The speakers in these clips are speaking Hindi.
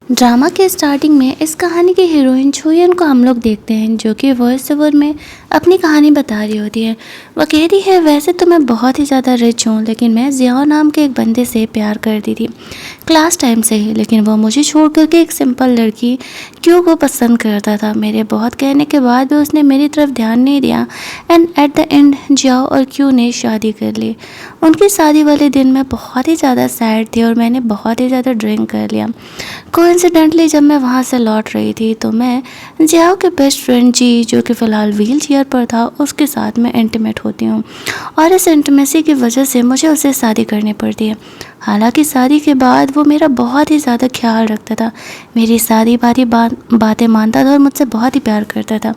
ड्रामा के स्टार्टिंग में इस कहानी की हीरोइन छुयन को हम लोग देखते हैं, जो कि वॉइस ओवर में अपनी कहानी बता रही होती है। वह कहती है, वैसे तो मैं बहुत ही ज़्यादा रिच हूँ, लेकिन मैं जियाओ नाम के एक बंदे से प्यार करती थी क्लास टाइम से ही, लेकिन वो मुझे छोड़ करके एक सिंपल लड़की क्यों को पसंद करता था। मेरे बहुत कहने के बाद भी उसने मेरी तरफ ध्यान नहीं दिया एंड एट द एंड जियाओ और क्यों ने शादी कर ली। उनकी शादी वाले दिन मैं बहुत ही ज़्यादा सैड थी और मैंने बहुत ही ज़्यादा ड्रिंक कर लिया। कोइंसिडेंटली जब मैं वहाँ से लौट रही थी तो मैं जियाओ के बेस्ट फ्रेंड जी, जो कि फ़िलहाल व्हील चेयर पर था, उसके साथ मैं इंटीमेट होती हूँ और इस इंटीमेसी की वजह से मुझे उससे शादी करनी पड़ती है। हालांकि शादी के बाद वो मेरा बहुत ही ज़्यादा ख्याल रखता था, मेरी सारी बातें मानता था और मुझसे बहुत ही प्यार करता था।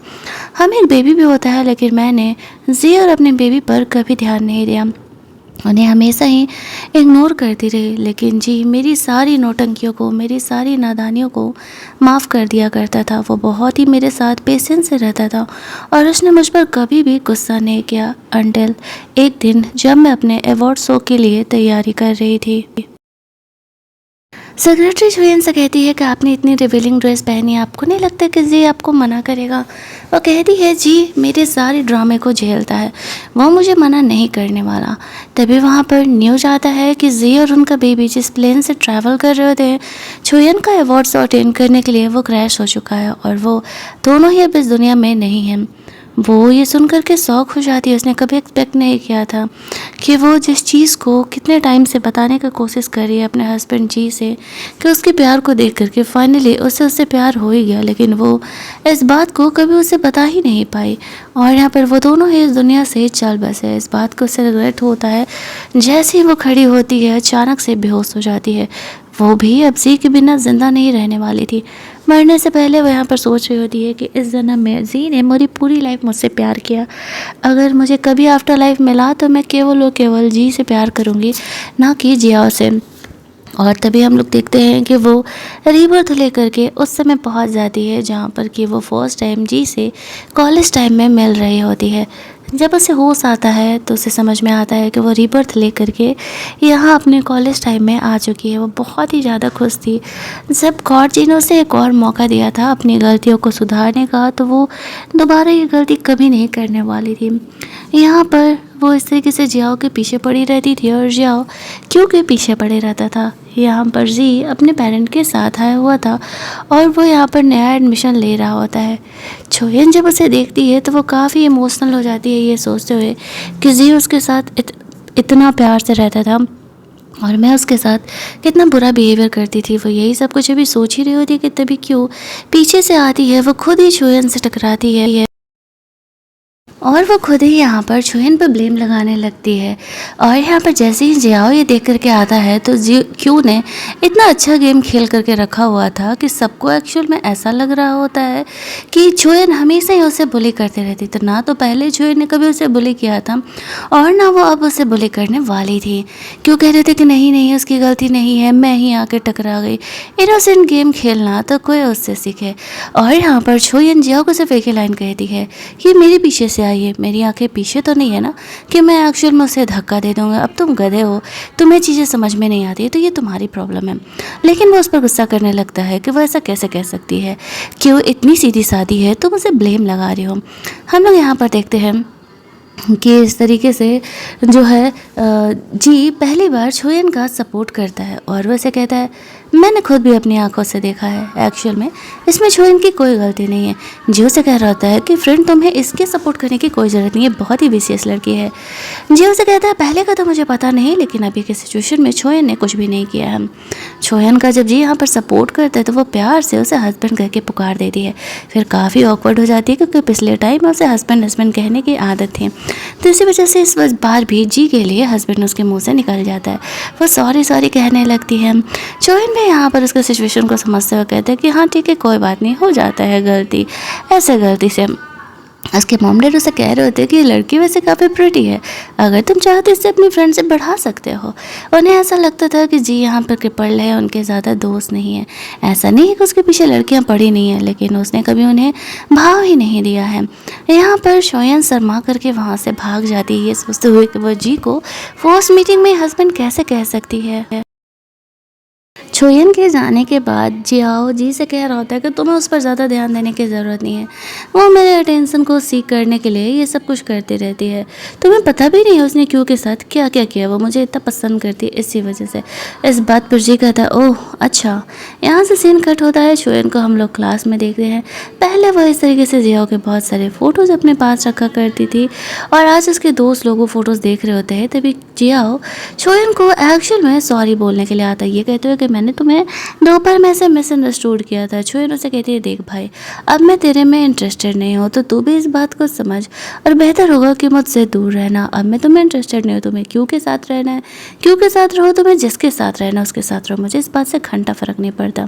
हमें एक बेबी भी होता है, लेकिन मैंने जी और अपने बेबी पर कभी ध्यान नहीं दिया, उन्हें हमेशा ही इग्नोर करती रही। लेकिन जी मेरी सारी नौटंकियों को, मेरी सारी नादानियों को माफ़ कर दिया करता था। वो बहुत ही मेरे साथ पेशेंस से रहता था और उसने मुझ पर कभी भी गुस्सा नहीं किया अंटिल एक दिन जब मैं अपने अवार्ड शो के लिए तैयारी कर रही थी। सेक्रेटरी छुयन से कहती है कि आपने इतनी रिवीलिंग ड्रेस पहनी है, आपको नहीं लगता कि जी आपको मना करेगा। वो कहती है, जी मेरे सारे ड्रामे को झेलता है, वो मुझे मना नहीं करने वाला। तभी वहाँ पर न्यूज आता है कि जी और उनका बेबी जिस प्लेन से ट्रैवल कर रहे थे छुयन का अवार्ड शो अटेंड करने के लिए, वो क्रैश हो चुका है और वो दोनों ही अब इस दुनिया में नहीं हैं। वो ये सुनकर के शौक हो जाती है। उसने कभी एक्सपेक्ट नहीं किया था कि वो जिस चीज़ को कितने टाइम से बताने की कोशिश कर रही है अपने हस्बैंड जी से कि उसके प्यार को देख करके फाइनली उससे प्यार हो ही गया, लेकिन वो इस बात को कभी उसे बता ही नहीं पाई और यहाँ पर वो दोनों ही इस दुनिया से चल बसे। इस बात को उसे रिग्रेट होता है। जैसे ही वो खड़ी होती है अचानक से बेहोश हो जाती है। वो भी अब जी के बिना ज़िंदा नहीं रहने वाली थी। मरने से पहले वो यहाँ पर सोच रही होती है कि इस जन्म में जी ने मेरी पूरी लाइफ मुझसे प्यार किया, अगर मुझे कभी आफ्टर लाइफ मिला तो मैं केवल और केवल जी से प्यार करूँगी, ना कि जियाओ से। और तभी हम लोग देखते हैं कि वो रीबर्थ लेकर के उस समय पहुंच जाती है जहां पर कि वो फर्स्ट टाइम जी से कॉलेज टाइम में मिल रही होती है। जब उसे होश आता है तो उसे समझ में आता है कि वो रीबर्थ लेकर के यहाँ अपने कॉलेज टाइम में आ चुकी है। वो बहुत ही ज़्यादा खुश थी। जब गॉड जी ने उसे एक और मौका दिया था अपनी गलतियों को सुधारने का, तो वो दोबारा ये गलती कभी नहीं करने वाली थी। यहाँ पर वो इस तरीके से जियाओ के पीछे पड़ी रहती थी और जियाओ क्यों के पीछे पड़े रहता था। यहाँ पर जी अपने पेरेंट के साथ आया हुआ था और वो यहाँ पर नया एडमिशन ले रहा होता है। छुयन जब उसे देखती है तो वो काफ़ी इमोशनल हो जाती है, ये सोचते हुए कि जी उसके साथ इतना प्यार से रहता था और मैं उसके साथ कितना बुरा बिहेवियर करती थी। वो यही सब कुछ अभी सोच ही रही होती है कि तभी क्यों पीछे से आती है, वो खुद ही छुयन से टकराती है और वो खुद ही यहाँ पर छुयन पर ब्लेम लगाने लगती है। और यहाँ पर जैसे ही जियाओ ये देख करके आता है तो क्यू ने इतना अच्छा गेम खेल करके रखा हुआ था कि सबको एक्चुअल में ऐसा लग रहा होता है कि छुयन हमेशा ही उसे बुली करती रहती थी। ना तो पहले छुयन ने कभी उसे बुली किया था और ना वो अब उसे बुली करने वाली थी। क्यों कह रहे थे कि नहीं नहीं उसकी गलती नहीं है, मैं ही आके टकरा गई। इनोसेंट गेम खेलना तो कोई उससे सीखे। और यहाँ पर छुयन जियाओ को सिर्फ एक ही लाइन कहती है कि मेरे पीछे से आइए, मेरी आंखें पीछे तो नहीं है ना कि मैं एक्चुअल में उसे धक्का दे दूँगा। अब तुम गधे हो, तुम्हें चीज़ें समझ में नहीं आती तो ये तुम्हारी प्रॉब्लम है। लेकिन वो उस पर गुस्सा करने लगता है कि वो ऐसा कैसे कह सकती है, क्यों इतनी सीधी सादी है, तुम उसे ब्लेम लगा रही हो। हम लोग यहाँ पर देखते हैं कि इस तरीके से जो है जी पहली बार छुयन का सपोर्ट करता है और वैसे कहता है, मैंने खुद भी अपनी आंखों से देखा है, एक्चुअल में इसमें छुयन की कोई गलती नहीं है। जियो से कह रहा होता है कि फ्रेंड तुम्हें इसके सपोर्ट करने की कोई ज़रूरत नहीं है, बहुत ही विशेष लड़की है। जियो से कहता है, पहले का तो मुझे पता नहीं, लेकिन अभी के सिचुएशन में छुयन ने कुछ भी नहीं किया है। छुयन का जब जी यहाँ पर सपोर्ट करता है तो वो प्यार से उसे हस्बैंड कह के पुकार देती है। फिर काफ़ी ऑकवर्ड हो जाती है क्योंकि पिछले टाइम में उसे हस्बैंड हस्बैंड कहने की आदत थी, तो इसी वजह से इस बार भी जी के लिए हस्बैंड उसके मुंह से निकल जाता है। वो सॉरी सॉरी कहने लगती है। छुयन भी यहाँ पर उसका सिचुएशन को समझते हुए कहते हैं कि हाँ ठीक है, कोई बात नहीं, हो जाता है गलती। ऐसे गलती से उसके मॉम डैड उसे कह रहे होते कि ये लड़की वैसे काफ़ी प्रिटी है, अगर तुम चाहो तो इससे अपनी फ्रेंडशिप बढ़ा सकते हो। उन्हें ऐसा लगता था कि जी यहाँ पर कृपल है, उनके ज़्यादा दोस्त नहीं है। ऐसा नहीं है कि उसके पीछे लड़कियाँ पड़ी नहीं हैं, लेकिन उसने कभी उन्हें भाव ही नहीं दिया है। यहाँ पर छुयन शर्मा करके वहाँ से भाग जाती है, ये सोचते हुए कि वो जी को फर्स्ट मीटिंग में हस्बैंड कैसे कह सकती है। छोयन के जाने के बाद जियाओ जी से कह रहा होता है कि तुम्हें उस पर ज़्यादा ध्यान देने की ज़रूरत नहीं है, वो मेरे अटेंशन को सीख करने के लिए ये सब कुछ करती रहती है, तुम्हें पता भी नहीं है उसने क्यों के साथ क्या क्या किया, वो मुझे इतना पसंद करती है इसी वजह से। इस बात पर जी कहता है ओह अच्छा। यहाँ से सीन कट होता है, छोयन को हम लोग क्लास में देखते हैं। पहले वो इस तरीके से जियाओ के बहुत सारे फ़ोटोज़ अपने पास रखा करती थी और आज उसके दोस्त लोग वो फ़ोटोज़ देख रहे होते हैं, तभी जियाओ छोयन को एक्चुअल में सॉरी बोलने के लिए आता है। ये कहते हुए कि मैंने तुम्हें दोपहर में से मिसअंडरस्टूड किया था। छोयन उसे कहती है देख भाई, अब मैं तेरे में इंटरेस्टेड नहीं हूँ, तो तू भी इस बात को समझ और बेहतर होगा कि मुझसे दूर रहना। अब मैं तुम्हें इंटरेस्टेड नहीं हूँ, तुम्हें क्यों के साथ रहना है, क्यों के साथ रहो, तुम्हें जिसके साथ रहना उसके साथ रहो, मुझे इस बात से घंटा फ़र्क नहीं पड़ता।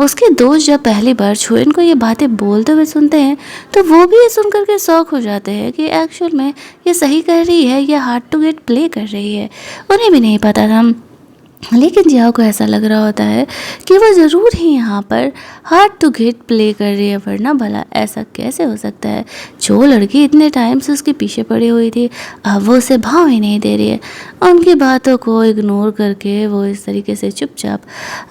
उसके दोस्त जब पहली बार छोयन को ये बातें बोलते हुए सुनते हैं तो वो भी ये सुन करके शौक हो जाते हैं कि एक्चुअल में ये सही कर रही है या हार्ड टू गेट प्ले कर रही है। उन्हें भी नहीं पता था, लेकिन जियाओ को ऐसा लग रहा होता है कि वो ज़रूर ही यहाँ पर हार्ड टू गेट प्ले कर रही है, वरना भला ऐसा कैसे हो सकता है। जो लड़की इतने टाइम से उसके पीछे पड़ी हुई थी अब वो उसे भाव ही नहीं दे रही है। उनकी बातों को इग्नोर करके वो इस तरीके से चुपचाप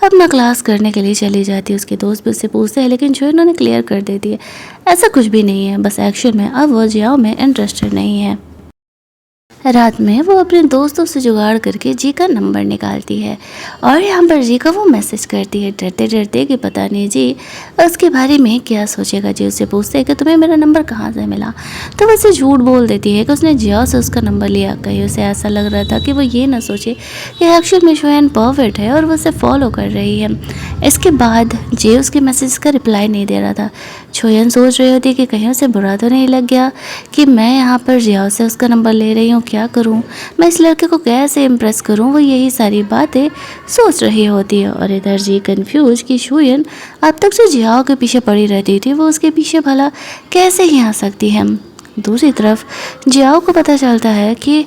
अपना क्लास करने के लिए चली जाती है। उसके दोस्त भी उससे पूछते हैं लेकिन जो इन्होंने क्लियर कर देती है ऐसा कुछ भी नहीं है, बस एक्शन में अब वो जियाओ में इंटरेस्टेड नहीं है। रात में वो अपने दोस्तों से जुगाड़ करके जी का नंबर निकालती है और यहाँ पर जी का वो मैसेज करती है डरते डरते कि पता नहीं जी उसके बारे में क्या सोचेगा। जी उससे पूछते हैं कि तुम्हें मेरा नंबर कहाँ से मिला, तो वो उसे झूठ बोल देती है कि उसने जिया से उसका नंबर लिया। कहीं उसे ऐसा लग रहा था कि वो ये ना सोचे कि एक्चुअल में शोयन परफेक्ट है और वो उसे फॉलो कर रही है। इसके बाद जी उसके मैसेज का रिप्लाई नहीं दे रहा था। शोयन सोच रही होती कि कहीं उसे बुरा तो नहीं लग गया कि मैं यहाँ पर जिया से उसका नंबर ले रही हूँ, क्या करूँ, मैं इस लड़के को कैसे इम्प्रेस करूँ। वो यही सारी बातें सोच रही होती है और इधर जी कंफ्यूज कि शोयन अब तक जो जियाओ के पीछे पड़ी रहती थी वो उसके पीछे भला कैसे ही आ सकती है। दूसरी तरफ जियाओ को पता चलता है कि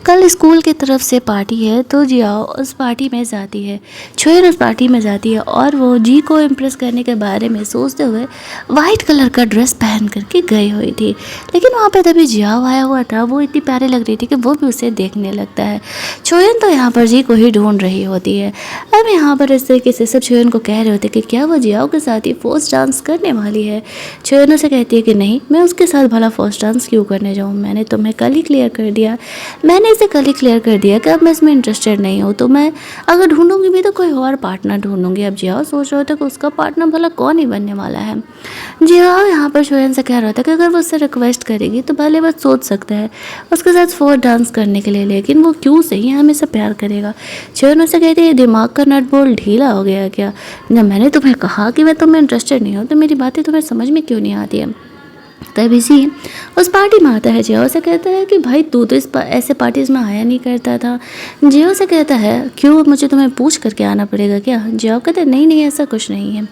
कल स्कूल की तरफ से पार्टी है, तो जियाओ उस पार्टी में जाती है। छोयन उस पार्टी में जाती है और वो जी को इम्प्रेस करने के बारे में सोचते हुए वाइट कलर का ड्रेस पहन करके गई हुई थी, लेकिन वहाँ पे तभी जियाओ आया हुआ था। वो इतनी प्यारी लग रही थी कि वो भी उसे देखने लगता है। छोयन तो यहाँ पर जी को ही ढूंढ रही होती है। अब यहाँ पर इस तरीके से सब छोयन को कह रहे होते कि क्या वो जियाओ के साथ ही फर्स्ट डांस करने वाली है। छोयन उसे कहती है कि नहीं, मैं उसके साथ भला फर्स्ट डांस क्यों करने जाऊँ, मैंने तुम्हें कल ही क्लियर कर दिया, मैंने इसे कल ही क्लियर कर दिया कि अब मैं इसमें इंटरेस्टेड नहीं हूँ, तो मैं अगर ढूंढूंगी भी तो कोई और पार्टनर ढूंढूंगी। अब जियाओ सोच रहे होते कि उसका पार्टनर भला कौन ही बनने वाला है। जियाओ यहाँ पर शोयन से कह रहा था कि अगर वो उससे रिक्वेस्ट करेगी तो भले बस सोच सकता है उसके साथ फोर डांस करने के लिए, लेकिन वो क्यों से ही हमेशा प्यार करेगा। शोयन उससे कहती है दिमाग का नट बोल्ट ढीला हो गया क्या, जब मैंने तुम्हें कहा कि मैं तुम्हें इंटरेस्टेड नहीं हूँ तो मेरी बातें तुम्हें समझ में क्यों नहीं आती है। तभी जी उस पार्टी में आता है। जियो से कहता है कि भाई तू तो ऐसे पार्टीज़ में आया नहीं करता था। जियो से कहता है क्यों, मुझे तुम्हें पूछ करके आना पड़ेगा क्या। जियो कहते हैं नहीं नहीं ऐसा कुछ नहीं है।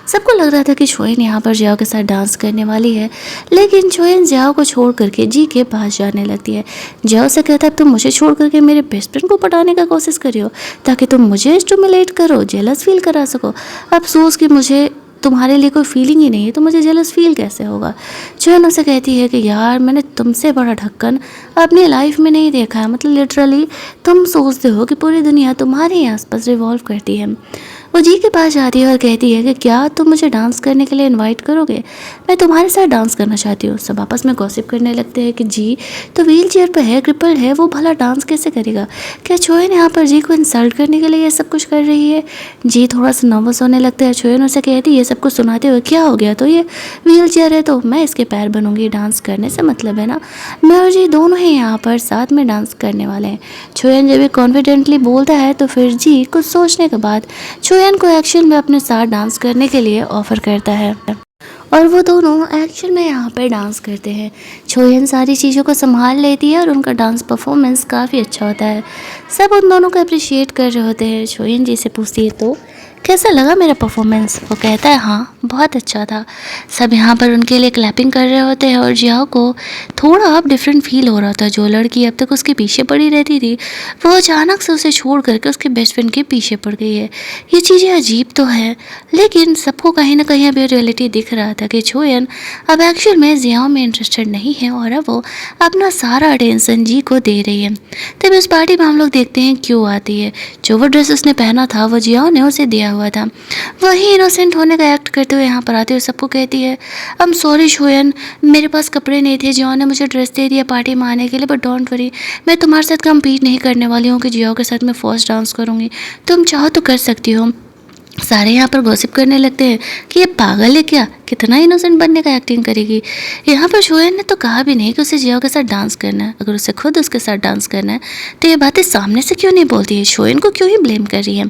सबको लग रहा था कि शोयन यहाँ पर जियाओ के साथ डांस करने वाली है, लेकिन शोयन जियाओ को छोड़ करके जी के पास जाने लगती है। जियाओ से कहता है तुम मुझे छोड़ करके मेरे बेस्ट फ्रेंड को पटाने का कोशिश करियो ताकि तुम मुझे स्टिमुलेट करो, जेलस फील करा सको। अफसोस कि मुझे तुम्हारे लिए कोई फीलिंग ही नहीं है तो मुझे जेलस फील कैसे होगा। शोयन उसे कहती है कि यार मैंने तुमसे बड़ा ढक्कन अपनी लाइफ में नहीं देखा है, मतलब लिटरली तुम सोचते हो कि पूरी दुनिया तुम्हारे ही आसपास रिवॉल्व करती है। वो जी के पास जाती है और कहती है कि क्या तुम मुझे डांस करने के लिए इनवाइट करोगे, मैं तुम्हारे साथ डांस करना चाहती हूँ। सब आपस में गॉसिप करने लगते हैं कि जी तो व्हील चेयर पर है, क्रिपल है, वो भला डांस कैसे करेगा। क्या शोयन यहाँ पर जी को इंसल्ट करने के लिए ये सब कुछ कर रही है। जी थोड़ा सा नर्वस होने लगता है। शोयन उसे कहती है ये सब कुछ सुनाते हुए क्या हो गया, तो ये व्हील चेयर है तो मैं इसके पैर बनूंगी, डांस करने से मतलब है ना, मैं और जी दोनों ही यहाँ पर साथ में डांस करने वाले हैं। शोयन जब ये कॉन्फिडेंटली बोलता है तो फिर जी कुछ सोचने के बाद शोयन को एक्शन में अपने साथ डांस करने के लिए ऑफर करता है और वो दोनों एक्शन में यहाँ पर डांस करते हैं। शोयन सारी चीज़ों को संभाल लेती है और उनका डांस परफॉर्मेंस काफ़ी अच्छा होता है। सब उन दोनों को अप्रिशिएट कर रहे होते हैं। शोयन जी से पूछती है तो कैसा लगा मेरा परफॉर्मेंस? वो कहता है हाँ, बहुत अच्छा था। सब यहाँ पर उनके लिए क्लैपिंग कर रहे होते हैं और जियाओ को थोड़ा अब डिफरेंट फील हो रहा था। जो लड़की अब तक उसके पीछे पड़ी रहती थी, वो अचानक से उसे छोड़ करके उसके बेस्ट फ्रेंड के पीछे पड़ गई है। ये चीज़ें अजीब तो है, लेकिन सबको कहीं ना कहीं अभी रियलिटी दिख रहा था कि छोयन अब एक्चुअल में जियाओ में इंटरेस्टेड नहीं है और अब वो अपना सारा अटेंशन जी को दे रही है। तब इस पार्टी में हम लोग देखते हैं क्यों आती है। जो वो ड्रेस उसने पहना था वो जियाओ ने उसे दिया हुआ था। वही इनोसेंट होने का एक्ट करते हुए यहाँ पर आते हुए सबको कहती है, आई एम सॉरी शोयन, मेरे पास कपड़े नहीं थे, जियाओ ने मुझे ड्रेस दे दिया पार्टी में आने के लिए, बट डोंट वरी, मैं तुम्हारे साथ कम्पीट नहीं करने वाली हूँ कि जियाओ के साथ मैं फर्स्ट डांस करूँगी। तुम चाहो तो कर सकती हो। सारे यहाँ पर गॉसिप करने लगते हैं कि ये पागल है क्या, कितना इनोसेंट बनने का एक्टिंग करेगी। यहाँ पर शोयन ने तो कहा भी नहीं कि उसे जियाओ के साथ डांस करना है। अगर उसे खुद उसके साथ डांस करना है तो ये बातें सामने से क्यों नहीं बोलती है, शोयन को क्यों ही ब्लेम कर रही है।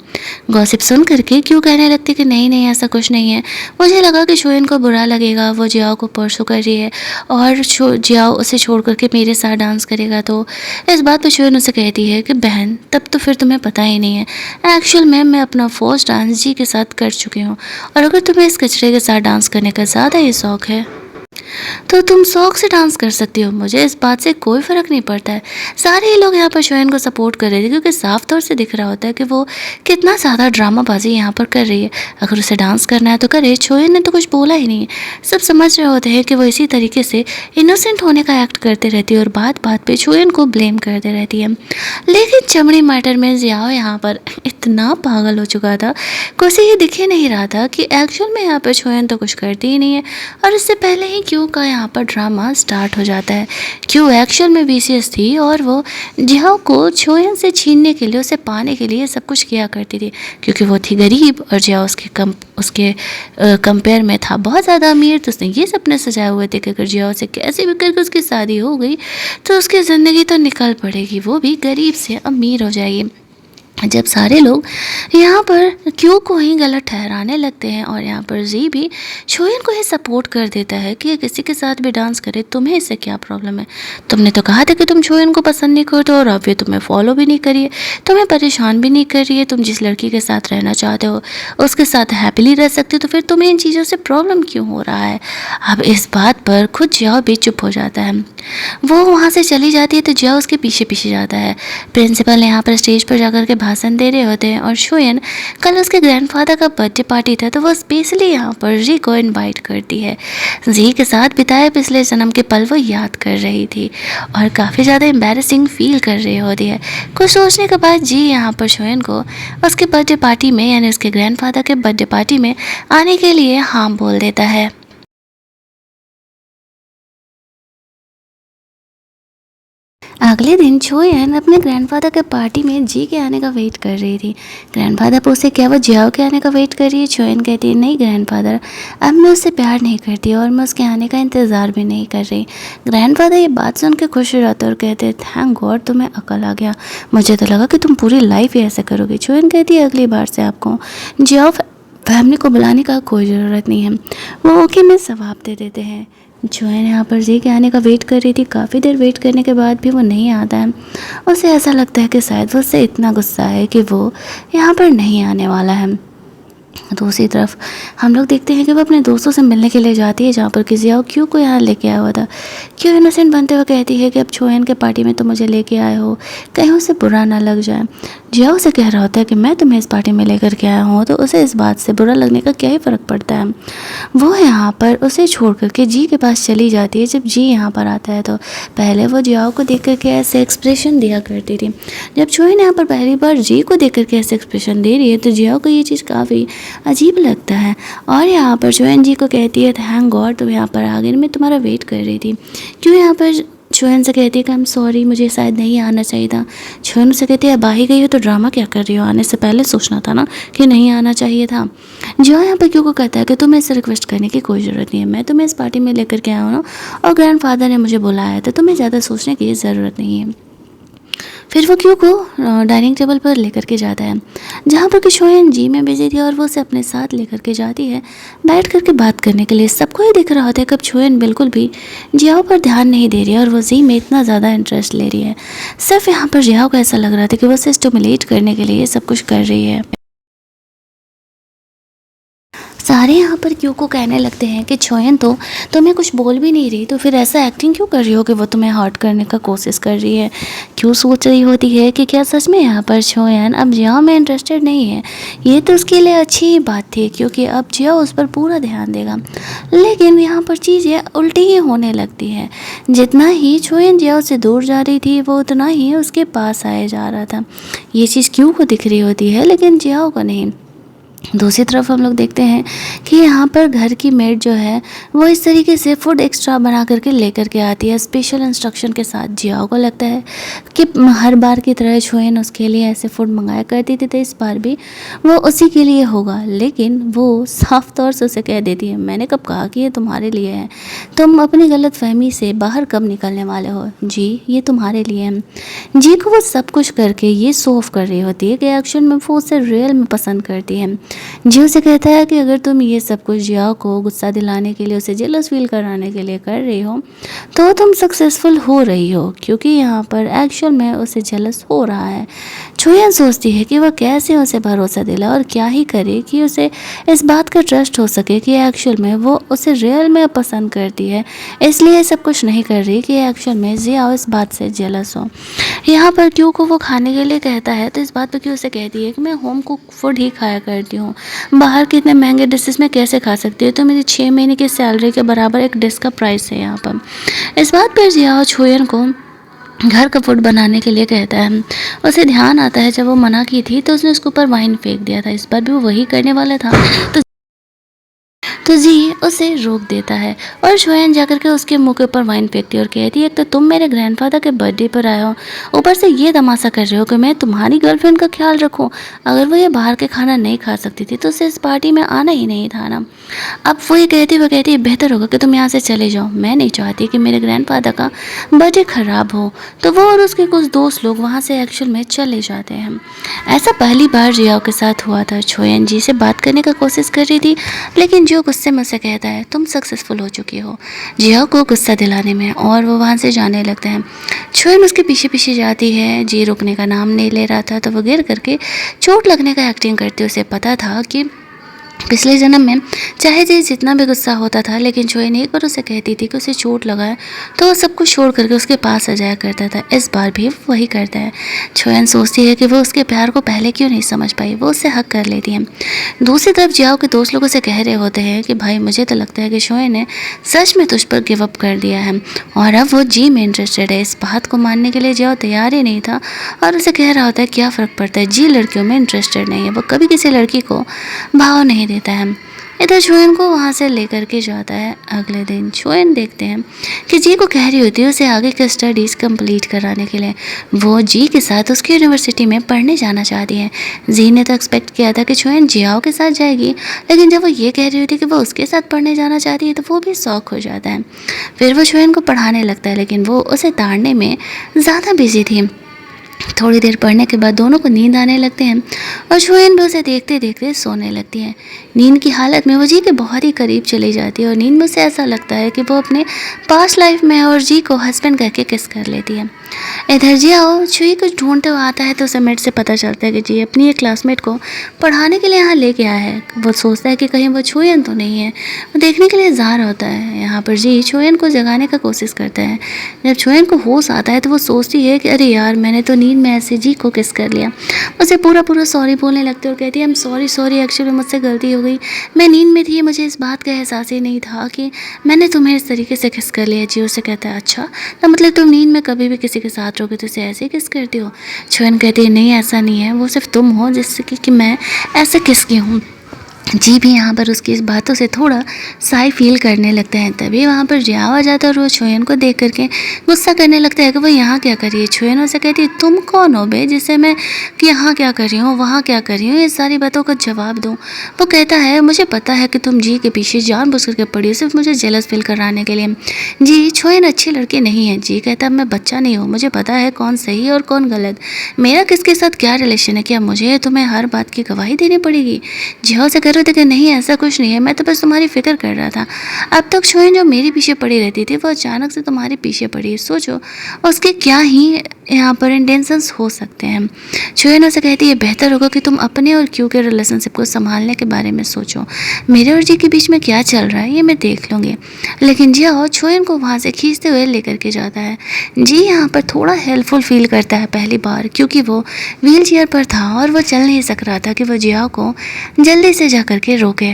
गॉसिप सुन करके क्यों कहने लगती कि नहीं नहीं ऐसा कुछ नहीं है। मुझे लगा कि शोयन को बुरा लगेगा, वो जियाओ को परसों कर रही है और जियाओ उसे छोड़ करके मेरे साथ डांस करेगा। तो इस बात पर शोयन उसे कहती है कि बहन तब तो फिर तुम्हें पता ही नहीं है, एक्चुअल में मैं अपना फर्स्ट डांस जी के साथ कर चुकी हूँ और अगर तुम्हें इस कचरे के साथ डांस करने का ज़्यादा ही शौक है तो तुम शौक से डांस कर सकती हो, मुझे इस बात से कोई फ़र्क नहीं पड़ता है। सारे ही लोग यहाँ पर शोयन को सपोर्ट कर रहे थे क्योंकि साफ तौर से दिख रहा होता है कि वो कितना ज़्यादा ड्रामाबाजी यहाँ पर कर रही है। अगर उसे डांस करना है तो करे, शोयन ने तो कुछ बोला ही नहीं है। सब समझ रहे होते हैं कि वो इसी तरीके से इनोसेंट होने का एक्ट करते रहती है और बात बात पर शोयन को ब्लेम करते रहती है। लेकिन चमड़ी मैटर में जियाओ यहाँ पर इतना पागल हो चुका था कि उसे ये दिख ही नहीं रहा था कि एक्चुअल में यहाँ पर शोयन तो कुछ करती ही नहीं है और इससे पहले ही क्यों का यहाँ पर ड्रामा स्टार्ट हो जाता है। क्यों एक्चुअल में बीसीएस थी और वो जियाओ को छोयन से छीनने के लिए, उसे पाने के लिए सब कुछ किया करती थी क्योंकि वो थी गरीब और जियाओ उसके कंपेयर में था बहुत ज़्यादा अमीर। तो उसने ये सपने सजाए हुए थे कि अगर जियाओ से कैसे भी करके उसकी शादी हो गई तो उसकी ज़िंदगी तो निकल पड़ेगी, वो भी गरीब से अमीर हो जाएगी। जब सारे लोग यहाँ पर क्यों को ही गलत ठहराने लगते हैं और यहाँ पर जी भी शोयन को ही सपोर्ट कर देता है कि किसी के साथ भी डांस करे, तुम्हें इससे क्या प्रॉब्लम है, तुमने तो कहा था कि तुम शोयन को पसंद नहीं करते और अब ये तुम्हें फॉलो भी नहीं करिए, तुम्हें परेशान भी नहीं कर रही है, तुम जिस लड़की के साथ रहना चाहते हो उसके साथ हैप्पीली रह सकते हो, तो फिर तुम्हें इन चीज़ों से प्रॉब्लम क्यों हो रहा है। अब इस बात पर खुद जियाओ भी चुप हो जाता है। वो वहाँ से चली जाती है तो जियाओ उसके पीछे पीछे जाता है। प्रिंसिपल यहाँ पर स्टेज पर जाकर के भाषण दे रहे होते हैं और शोयन कल उसके ग्रैंडफादर का बर्थडे पार्टी था तो वो स्पेशली यहाँ पर जी को इनवाइट करती है। जी के साथ बिताए पिछले जन्म के पल वो याद कर रही थी और काफ़ी ज़्यादा एम्बैरेसिंग फील कर रही होती है। कुछ सोचने के बाद जी यहाँ पर शोयन को उसके बर्थडे पार्टी में यानी उसके ग्रैंडफादर के बर्थडे पार्टी में आने के लिए हाँ बोल देता है। अगले दिन छोयन अपने ग्रैंडफादर के पार्टी में जी के आने का वेट कर रही थी। ग्रैंडफादर पूछते क्या वो जियाओ के आने का वेट कर रही है। छोयन कहती है नहीं ग्रैंडफादर, अब मैं उससे प्यार नहीं करती और मैं उसके आने का इंतज़ार भी नहीं कर रही। ग्रैंडफादर ये बात सुन के खुश हो जाते और कहते हैं थैंक गॉड तुम्हें अकल आ गया, मुझे तो लगा कि तुम पूरी लाइफ ही ऐसा करोगे। छोयन कहती है अगली बार से आपको जियाओ फैमिली को बुलाने का कोई ज़रूरत नहीं है। वो ओके में जवाब दे देते हैं। छोयन यहाँ पर जी के आने का वेट कर रही थी। काफ़ी देर वेट करने के बाद भी वो नहीं आता है। उसे ऐसा लगता है कि शायद वो उससे इतना गुस्सा है कि वो यहाँ पर नहीं आने वाला है। दूसरी तरफ हम लोग देखते हैं कि वो अपने दोस्तों से मिलने के लिए जाती है जहाँ पर कि जियाओ क्यों को यहाँ लेके आया हुआ था। क्यों इनोसेंट बनते हुए कहती है कि अब छोयन के पार्टी में तो मुझे लेके आए हो, कहीं उसे बुरा ना लग जाए। जियाओ से कह रहा होता है कि मैं तुम्हें इस पार्टी में लेकर के आया हूँ तो उसे इस बात से बुरा लगने का क्या ही फ़र्क पड़ता है। वो यहाँ पर उसे छोड़ करके जी के पास चली जाती है। जब जी यहाँ पर आता है तो पहले वो जियाओ को देख करके ऐसे एक्सप्रेशन दिया करती थी। जब छोयन यहाँ पर पहली बार जी को देख करके ऐसे एक्सप्रेशन दे रही है तो जियाओ को ये चीज़ काफ़ी अजीब लगता है और यहाँ पर छोयन जी को कहती है थैंक गॉड तुम यहाँ पर आ गई, मैं तुम्हारा वेट कर रही थी। क्यों यहाँ पर छोयन से कहती है कि आई एम सॉरी मुझे शायद नहीं आना चाहिए था। छोयन से कहती है अब आ ही गई हो तो ड्रामा क्या कर रही हो, आने से पहले सोचना था ना कि नहीं आना चाहिए था। जो यहाँ पर क्यों को कहता है कि तुम्हें इससे रिक्वेस्ट करने की कोई ज़रूरत नहीं है, मैं तुम्हें इस पार्टी में लेकर के आया हूँ ना और ग्रैंडफादर ने मुझे बुलाया है तो तुम्हें ज़्यादा सोचने की ज़रूरत नहीं है। फिर वो क्यों को डाइनिंग टेबल पर लेकर के जाता है जहाँ पर कि शोयन जी में बिजी थी और वो उसे अपने साथ लेकर के जाती है बैठ करके बात करने के लिए। सबको ही दिख रहा होता है कब शोयन बिल्कुल भी जियाओ पर ध्यान नहीं दे रही है और वो जी में इतना ज़्यादा इंटरेस्ट ले रही है। सिर्फ यहाँ पर जियाओ को ऐसा लग रहा था कि वो उसे स्टिमुलेट करने के लिए सब कुछ कर रही है। सारे यहाँ पर क्यों को कहने लगते हैं कि छोयन तो तुम्हें कुछ बोल भी नहीं रही, तो फिर ऐसा एक्टिंग क्यों कर रही हो कि वो तुम्हें हर्ट करने का कोशिश कर रही है। क्यों सोच रही होती है कि क्या सच में यहाँ पर छोयन अब जिया में इंटरेस्टेड नहीं है। ये तो उसके लिए अच्छी ही बात थी, क्योंकि अब जिया उस पर पूरा ध्यान देगा। लेकिन यहाँ पर चीज़ें उल्टी ही होने लगती है। जितना ही छोयन जिया से दूर जा रही थी, वो उतना ही उसके पास आया जा रहा था। ये चीज़ क्यों को दिख रही होती है, लेकिन जियाओ को नहीं। दूसरी तरफ हम लोग देखते हैं कि यहाँ पर घर की मेड जो है वो इस तरीके से फूड एक्स्ट्रा बना करके लेकर के आती है स्पेशल इंस्ट्रक्शन के साथ। जियाओ को लगता है कि हर बार की तरह छोयन उसके लिए ऐसे फूड मंगाया करती थी, तो इस बार भी वो उसी के लिए होगा। लेकिन वो साफ तौर से उसे कह देती है, मैंने कब कहा कि ये तुम्हारे लिए है, तुम अपनी गलत फहमी से बाहर कब निकलने वाले हो। जी ये तुम्हारे लिए है। जी को वो सब कुछ करके ये शो ऑफ कर रही होती है कि एक्शन में वो उसे रियल में पसंद करती है। जी उसे कहता है कि अगर तुम ये सब कुछ जियाओ को गुस्सा दिलाने के लिए, उसे जेलस फील कराने के लिए कर रही हो, तो तुम सक्सेसफुल हो रही हो, क्योंकि यहाँ पर एक्चुअल में उसे जेलस हो रहा है। छोयन सोचती है कि वह कैसे उसे भरोसा दिला और क्या ही करे कि उसे इस बात का ट्रस्ट हो सके कि एक्चुअल में वो उसे रियल में पसंद करती है, इसलिए सब कुछ नहीं कर रही कि एक्चुअल में जियाओ इस बात से जेलस हो। यहाँ पर क्यों को वो खाने के लिए कहता है, तो इस बात पर क्यों उसे कहती है कि मैं होम कुक फूड ही खाया करती हूँ, बाहर के इतने महंगे डिशेस में कैसे खा सकती हूँ, तो मेरी 6 महीने की सैलरी के बराबर एक डिश का प्राइस है यहाँ पर। इस बात पर जियाओ छोयन को घर का फूड बनाने के लिए कहता है। उसे ध्यान आता है जब वो मना की थी तो उसने उसके ऊपर वाइन फेंक दिया था, इस बार भी वो वही करने वाला था। तो जी उसे रोक देता है और छोयन जाकर के उसके मुंह के ऊपर वाइन फेंकती है और कहती है, तो तुम मेरे ग्रैंडफादर के बर्थडे पर आए हो, ऊपर से ये तमाशा कर रहे हो कि मैं तुम्हारी गर्लफ्रेंड का ख्याल रखूं। अगर वो ये बाहर के खाना नहीं खा सकती थी तो उसे इस पार्टी में आना ही नहीं था ना। अब वो ये कहती है बेहतर होगा कि तुम यहाँ से चले जाओ, मैं नहीं चाहती कि मेरे ग्रैंडफादर का बर्थडे खराब हो। तो वो और उसके कुछ दोस्त लोग वहाँ से एक्चुअल में चले जाते हैं। ऐसा पहली बार जियाओ के साथ हुआ था। छोयन जी से बात करने का कोशिश कर रही थी, लेकिन जो गुस्से में उसे कहता है, तुम सक्सेसफुल हो चुकी हो, जियाओ को गुस्सा दिलाने में, और वो वहाँ से जाने लगते हैं। छोयन उसके पीछे पीछे जाती है। जी रुकने का नाम नहीं ले रहा था, तो वो गिर करके चोट लगने का एक्टिंग करती। उसे पता था कि पिछले जन्म में चाहे जी जितना भी गुस्सा होता था, लेकिन छोयन एक बार उसे कहती थी कि उसे चोट लगा है तो वो सब कुछ छोड़ करके उसके पास आ जाया करता था। इस बार भी वही करता है। छोयन सोचती है कि वो उसके प्यार को पहले क्यों नहीं समझ पाई, वो उससे हक कर लेती है। दूसरी तरफ जियाओ के दोस्त लोग उसे कह रहे होते हैं कि भाई मुझे तो लगता है कि छोयन ने सच में तुझ पर गिव अप कर दिया है और अब वो जी में इंटरेस्टेड है। इस बात को मानने के लिए जियाओ तैयार ही नहीं था और उसे कह रहा होता है क्या फ़र्क पड़ता है, जी लड़कियों में इंटरेस्टेड नहीं है, वो कभी किसी लड़की को भाव नहीं देता है। इधर छोयन को वहाँ से लेकर के जाता है। अगले दिन छोयन देखते हैं कि जी को कह रही होती है उसे आगे की स्टडीज़ कंप्लीट कराने के लिए। वो जी के साथ उसकी यूनिवर्सिटी में पढ़ने जाना चाहती है। जी ने तो एक्सपेक्ट किया था कि छोयन जियाओ के साथ जाएगी, लेकिन जब वो ये कह रही होती है कि वो उसके साथ पढ़ने जाना चाहती है तो वो भी शौक हो जाता है। फिर वो छोयन को पढ़ाने लगता है, लेकिन वो उसे ताड़ने में ज़्यादा बिजी थी। थोड़ी देर पढ़ने के बाद दोनों को नींद आने लगते हैं और छोयन भी उसे देखते देखते सोने लगती है। नींद की हालत में वो जी के बहुत ही करीब चली जाती है और नींद में उसे ऐसा लगता है कि वो अपने पास्ट लाइफ में और जी को हस्बैंड करके किस कर लेती है। इधर जियाओ छुई कुछ ढूंढते हुए आता है तो उसे मेट से पता चलता है कि जी अपनी एक क्लासमेट को पढ़ाने के लिए यहाँ लेके आया है। वो सोचता है कि कहीं वो छोयन तो नहीं है, वो देखने के लिए जा रहा होता है। यहाँ पर जी छोयन को जगाने का कोशिश करता है। जब छोयन को होश आता है तो वो सोचती है कि अरे यार मैंने तो नींद में ऐसे जी को किस कर लिया। उसे पूरा सॉरी बोलने लगती है और कहती है आई एम सॉरी एक्चुअली मुझसे गलती हो गई, मैं नींद में थी, मुझे इस बात का एहसास ही नहीं था कि मैंने तुम्हें इस तरीके से किस कर लिया। जी उसे कहता है अच्छा तो मतलब तुम नींद में कभी भी किसी के साथ रहोगे तो उसे ऐसे किस करती हो। छोयन कहती है नहीं ऐसा नहीं है, वो सिर्फ तुम हो जिससे कि मैं ऐसे किस की हूँ। जी भी यहाँ पर उसकी इस बातों से थोड़ा साई फील करने लगता है। तभी वहाँ पर जियाओ आ जाता है और वो छोयन को देख करके गुस्सा करने लगता है कि वो यहाँ क्या कर रही है। छोयन उसे कहती है तुम कौन हो बे जिससे मैं कि यहाँ क्या कर रही हूँ वहाँ क्या कर रही हूँ ये सारी बातों का जवाब दूँ। वो कहता है मुझे पता है कि तुम जी के पीछे जानबूझ करके पड़ी हो सिर्फ मुझे जेलस फील कराने के लिए। जी छोयन अच्छी लड़की नहीं है। जी कहता है मैं बच्चा नहीं हूँ, मुझे पता है कौन सही और कौन गलत, मेरा किसके साथ क्या रिलेशन है, क्या मुझे तुम्हें हर बात की गवाही देनी पड़ेगी। जियाओ से रहे होते कि नहीं ऐसा कुछ नहीं है, मैं तो बस तुम्हारी फिक्र कर रहा था। अब तक छोयन जो मेरे पीछे पड़ी रहती थी वो अचानक से तुम्हारे पीछे पड़ी, सोचो उसके क्या ही यहाँ पर इंटेंशंस हो सकते हैं। छोयन उसे कहती है बेहतर होगा कि तुम अपने और क्यू के रिलेशनशिप को संभालने के बारे में सोचो, मेरे और जी के बीच में क्या चल रहा है ये मैं देख लूँगी। लेकिन जियाओ छोयन को वहाँ से खींचते हुए लेकर के जाता है। जी यहाँ पर थोड़ा हेल्पफुल फील करता है पहली बार, क्योंकि वो व्हील चेयर पर था और वो चल नहीं सक रहा था कि वो जियाओ को जल्दी से जा कर के रोके।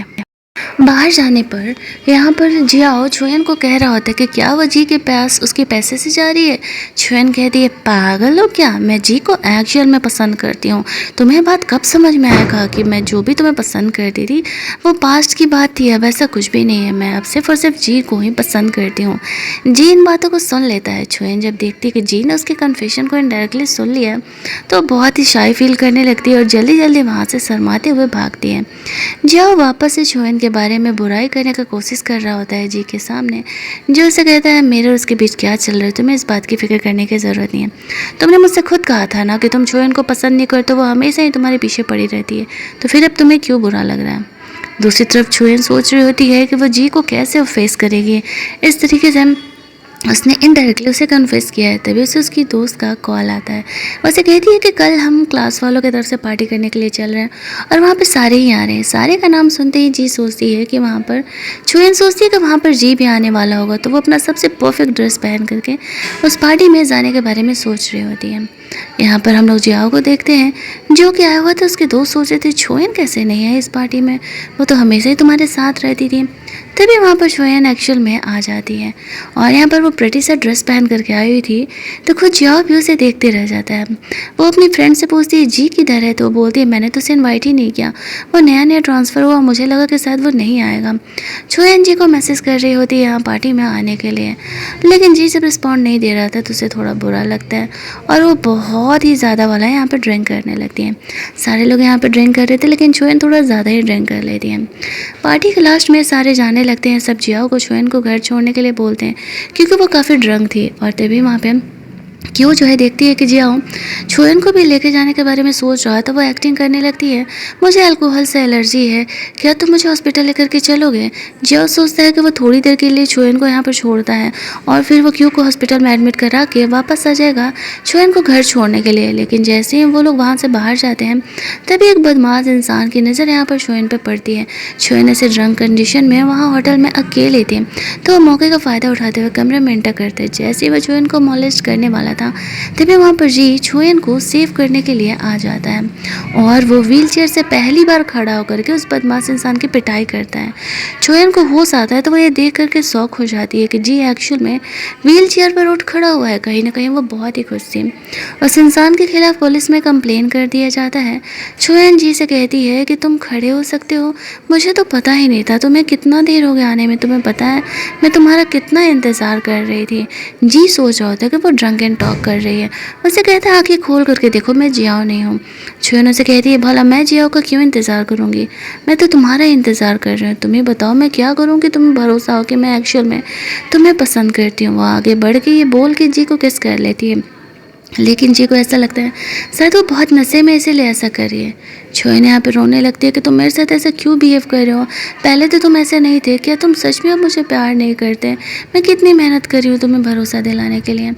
बाहर जाने पर यहाँ पर जियाओ छोयन को कह रहा होता है कि क्या वो जी के पास उसके पैसे से जा रही है। छोयन कहती है पागल हो क्या, मैं जी को एक्चुअल में पसंद करती हूँ। तुम्हें बात कब समझ में आएगा कि मैं जो भी तुम्हें पसंद करती थी वो पास्ट की बात थी, अब ऐसा कुछ भी नहीं है, मैं अब सिर्फ और सिर्फ जी को ही पसंद करती हूँ। जी इन बातों को सुन लेता है। छोयन जब देखती है कि जी ने उसके कन्फेशन को इनडायरेक्टली सुन लिया तो बहुत ही शाई फील करने लगती है और जल्दी जल्दी वहाँ से शर्माते हुए भागती है। जियाओ वापस से छोयन के बारे में बुराई करने का कोशिश कर रहा होता है जी के सामने, जो उसे कहता है मेरे और उसके बीच क्या चल रहा है, तुम्हें इस बात की फिक्र करने की ज़रूरत नहीं है। तुमने मुझसे खुद कहा था ना कि तुम छोयन को पसंद नहीं करते, वो हमेशा ही तुम्हारे पीछे पड़ी रहती है, तो फिर अब तुम्हें क्यों बुरा लग रहा है। दूसरी तरफ छोयन सोच रही होती है कि वो जी को कैसे फेस करेगी। इस तरीके से उसने इनडायरेक्टली उसे कन्फेस किया है। तभी उसे उसकी दोस्त का कॉल आता है। वैसे कहती है कि कल हम क्लास वालों की तरफ से पार्टी करने के लिए चल रहे हैं और वहाँ पे सारे ही आ रहे हैं। सारे का नाम सुनते ही जी सोचती है कि वहाँ पर छोयन सोचती है कि वहाँ पर जी भी आने वाला होगा, तो वो अपना सबसे परफेक्ट ड्रेस पहन करके उस पार्टी में जाने के बारे में सोच रही होती है। यहाँ पर हम लोग जियाओ को देखते हैं जो कि आया हुआ था। उसके दोस्त सोच रहे थे छोयन कैसे नहीं है इस पार्टी में, वो तो हमेशा ही तुम्हारे साथ रहती थी। तभी वहाँ पर छोयन एक्चुअल में आ जाती है और यहाँ पर वो प्रेटी सा ड्रेस पहन करके आई हुई थी, तो खुद जियाओ भी उसे देखते रह जाता है। वो अपनी फ्रेंड से पूछती है जी किधर है, तो वो बोलती है मैंने तो उसे इन्वाइट ही नहीं किया, वो नया नया ट्रांसफ़र हुआ, मुझे लगा कि शायद वो नहीं आएगा। छोयन जी को मैसेज कर रही होती है यहाँ पार्टी में आने के लिए, लेकिन जी जब रिस्पॉन्ड नहीं दे रहा था तो उसे थोड़ा बुरा लगता है और वो बहुत ही ज़्यादा वाला यहाँ पर ड्रिंक करने लगती हैं। सारे लोग यहाँ पर ड्रिंक कर रहे थे लेकिन छोयन थोड़ा ज़्यादा ही ड्रिंक कर लेती है। पार्टी के लास्ट में सारे जाने लगते हैं। सब जियाओ को छोयन को घर छोड़ने के लिए बोलते हैं क्योंकि वो काफ़ी ड्रंक थी। और तभी वहाँ पे क्यों जो है देखती है कि जियाओ छोयन को भी लेके जाने के बारे में सोच रहा है, तो वो एक्टिंग करने लगती है मुझे अल्कोहल से एलर्जी है, क्या तुम मुझे हॉस्पिटल लेकर के चलोगे। जियाओ सोचता है कि वो थोड़ी देर के लिए छोयन को यहाँ पर छोड़ता है और फिर वो क्यों को हॉस्पिटल में एडमिट करा के वापस आ जाएगा छोयन को घर छोड़ने के लिए। लेकिन जैसे ही वो लोग वहाँ से बाहर जाते हैं तभी एक बदमाश इंसान की नज़र यहाँ पर छोयन पर पड़ती है। छोयन ऐसे ड्रंक कंडीशन में वहाँ होटल में अकेले थे, तो वो मौके का फ़ायदा उठाते हुए कमरे में एंटर करते। जैसे ही वो छोयन को मॉलेस्ट करने वाला था तभी वहाँ पर जी छोयन को सेव करने के लिए आ जाता है और वो व्हीलचेयर से पहली बार खड़ा होकर के उस बदमाश इंसान की पिटाई करता है। छोयन को होश आता है तो वो ये देख करके शौक हो जाती है कि जी एक्चुअल में व्हीलचेयर पर उठ खड़ा हुआ है। कहीं ना कहीं वो बहुत ही खुश थी। उस इंसान के खिलाफ पुलिस में कंप्लेन कर दिया जाता है। छोयन जी से कहती है कि तुम खड़े हो सकते हो, मुझे तो पता ही नहीं था, तुम्हें कितना देर हो गया आने में, तुम्हें पता है मैं तुम्हारा कितना इंतज़ार कर रही थी। जी सोच रहा होता है कि वो ड्रंक एंड टॉक कर रही है। उसे कहता है आंखें खोल करके देखो मैं जियाओ नहीं हूँ। छोयन उसे कहती है भला मैं जियाओ का क्यों इंतज़ार करूँगी, मैं तो तुम्हारा इंतज़ार कर रही हूँ, तुम्हें बताओ मैं क्या करूँ कि तुम्हें भरोसा हो कि मैं एक्चुअल में तुम्हें पसंद करती हूँ। वो आगे बढ़ के ये बोल के जी को किस कर लेती है, लेकिन जी को ऐसा लगता है शायद वो बहुत नशे में इसीलिए ऐसा कर रही है। छोयन यहाँ पे रोने लगती है कि तुम मेरे साथ ऐसा क्यों बिहेव कर रहे हो, पहले तो तुम ऐसे नहीं थे, क्या तुम सच में अब मुझे प्यार नहीं करते, मैं कितनी मेहनत कर रही हूँ तुम्हें भरोसा दिलाने के लिए।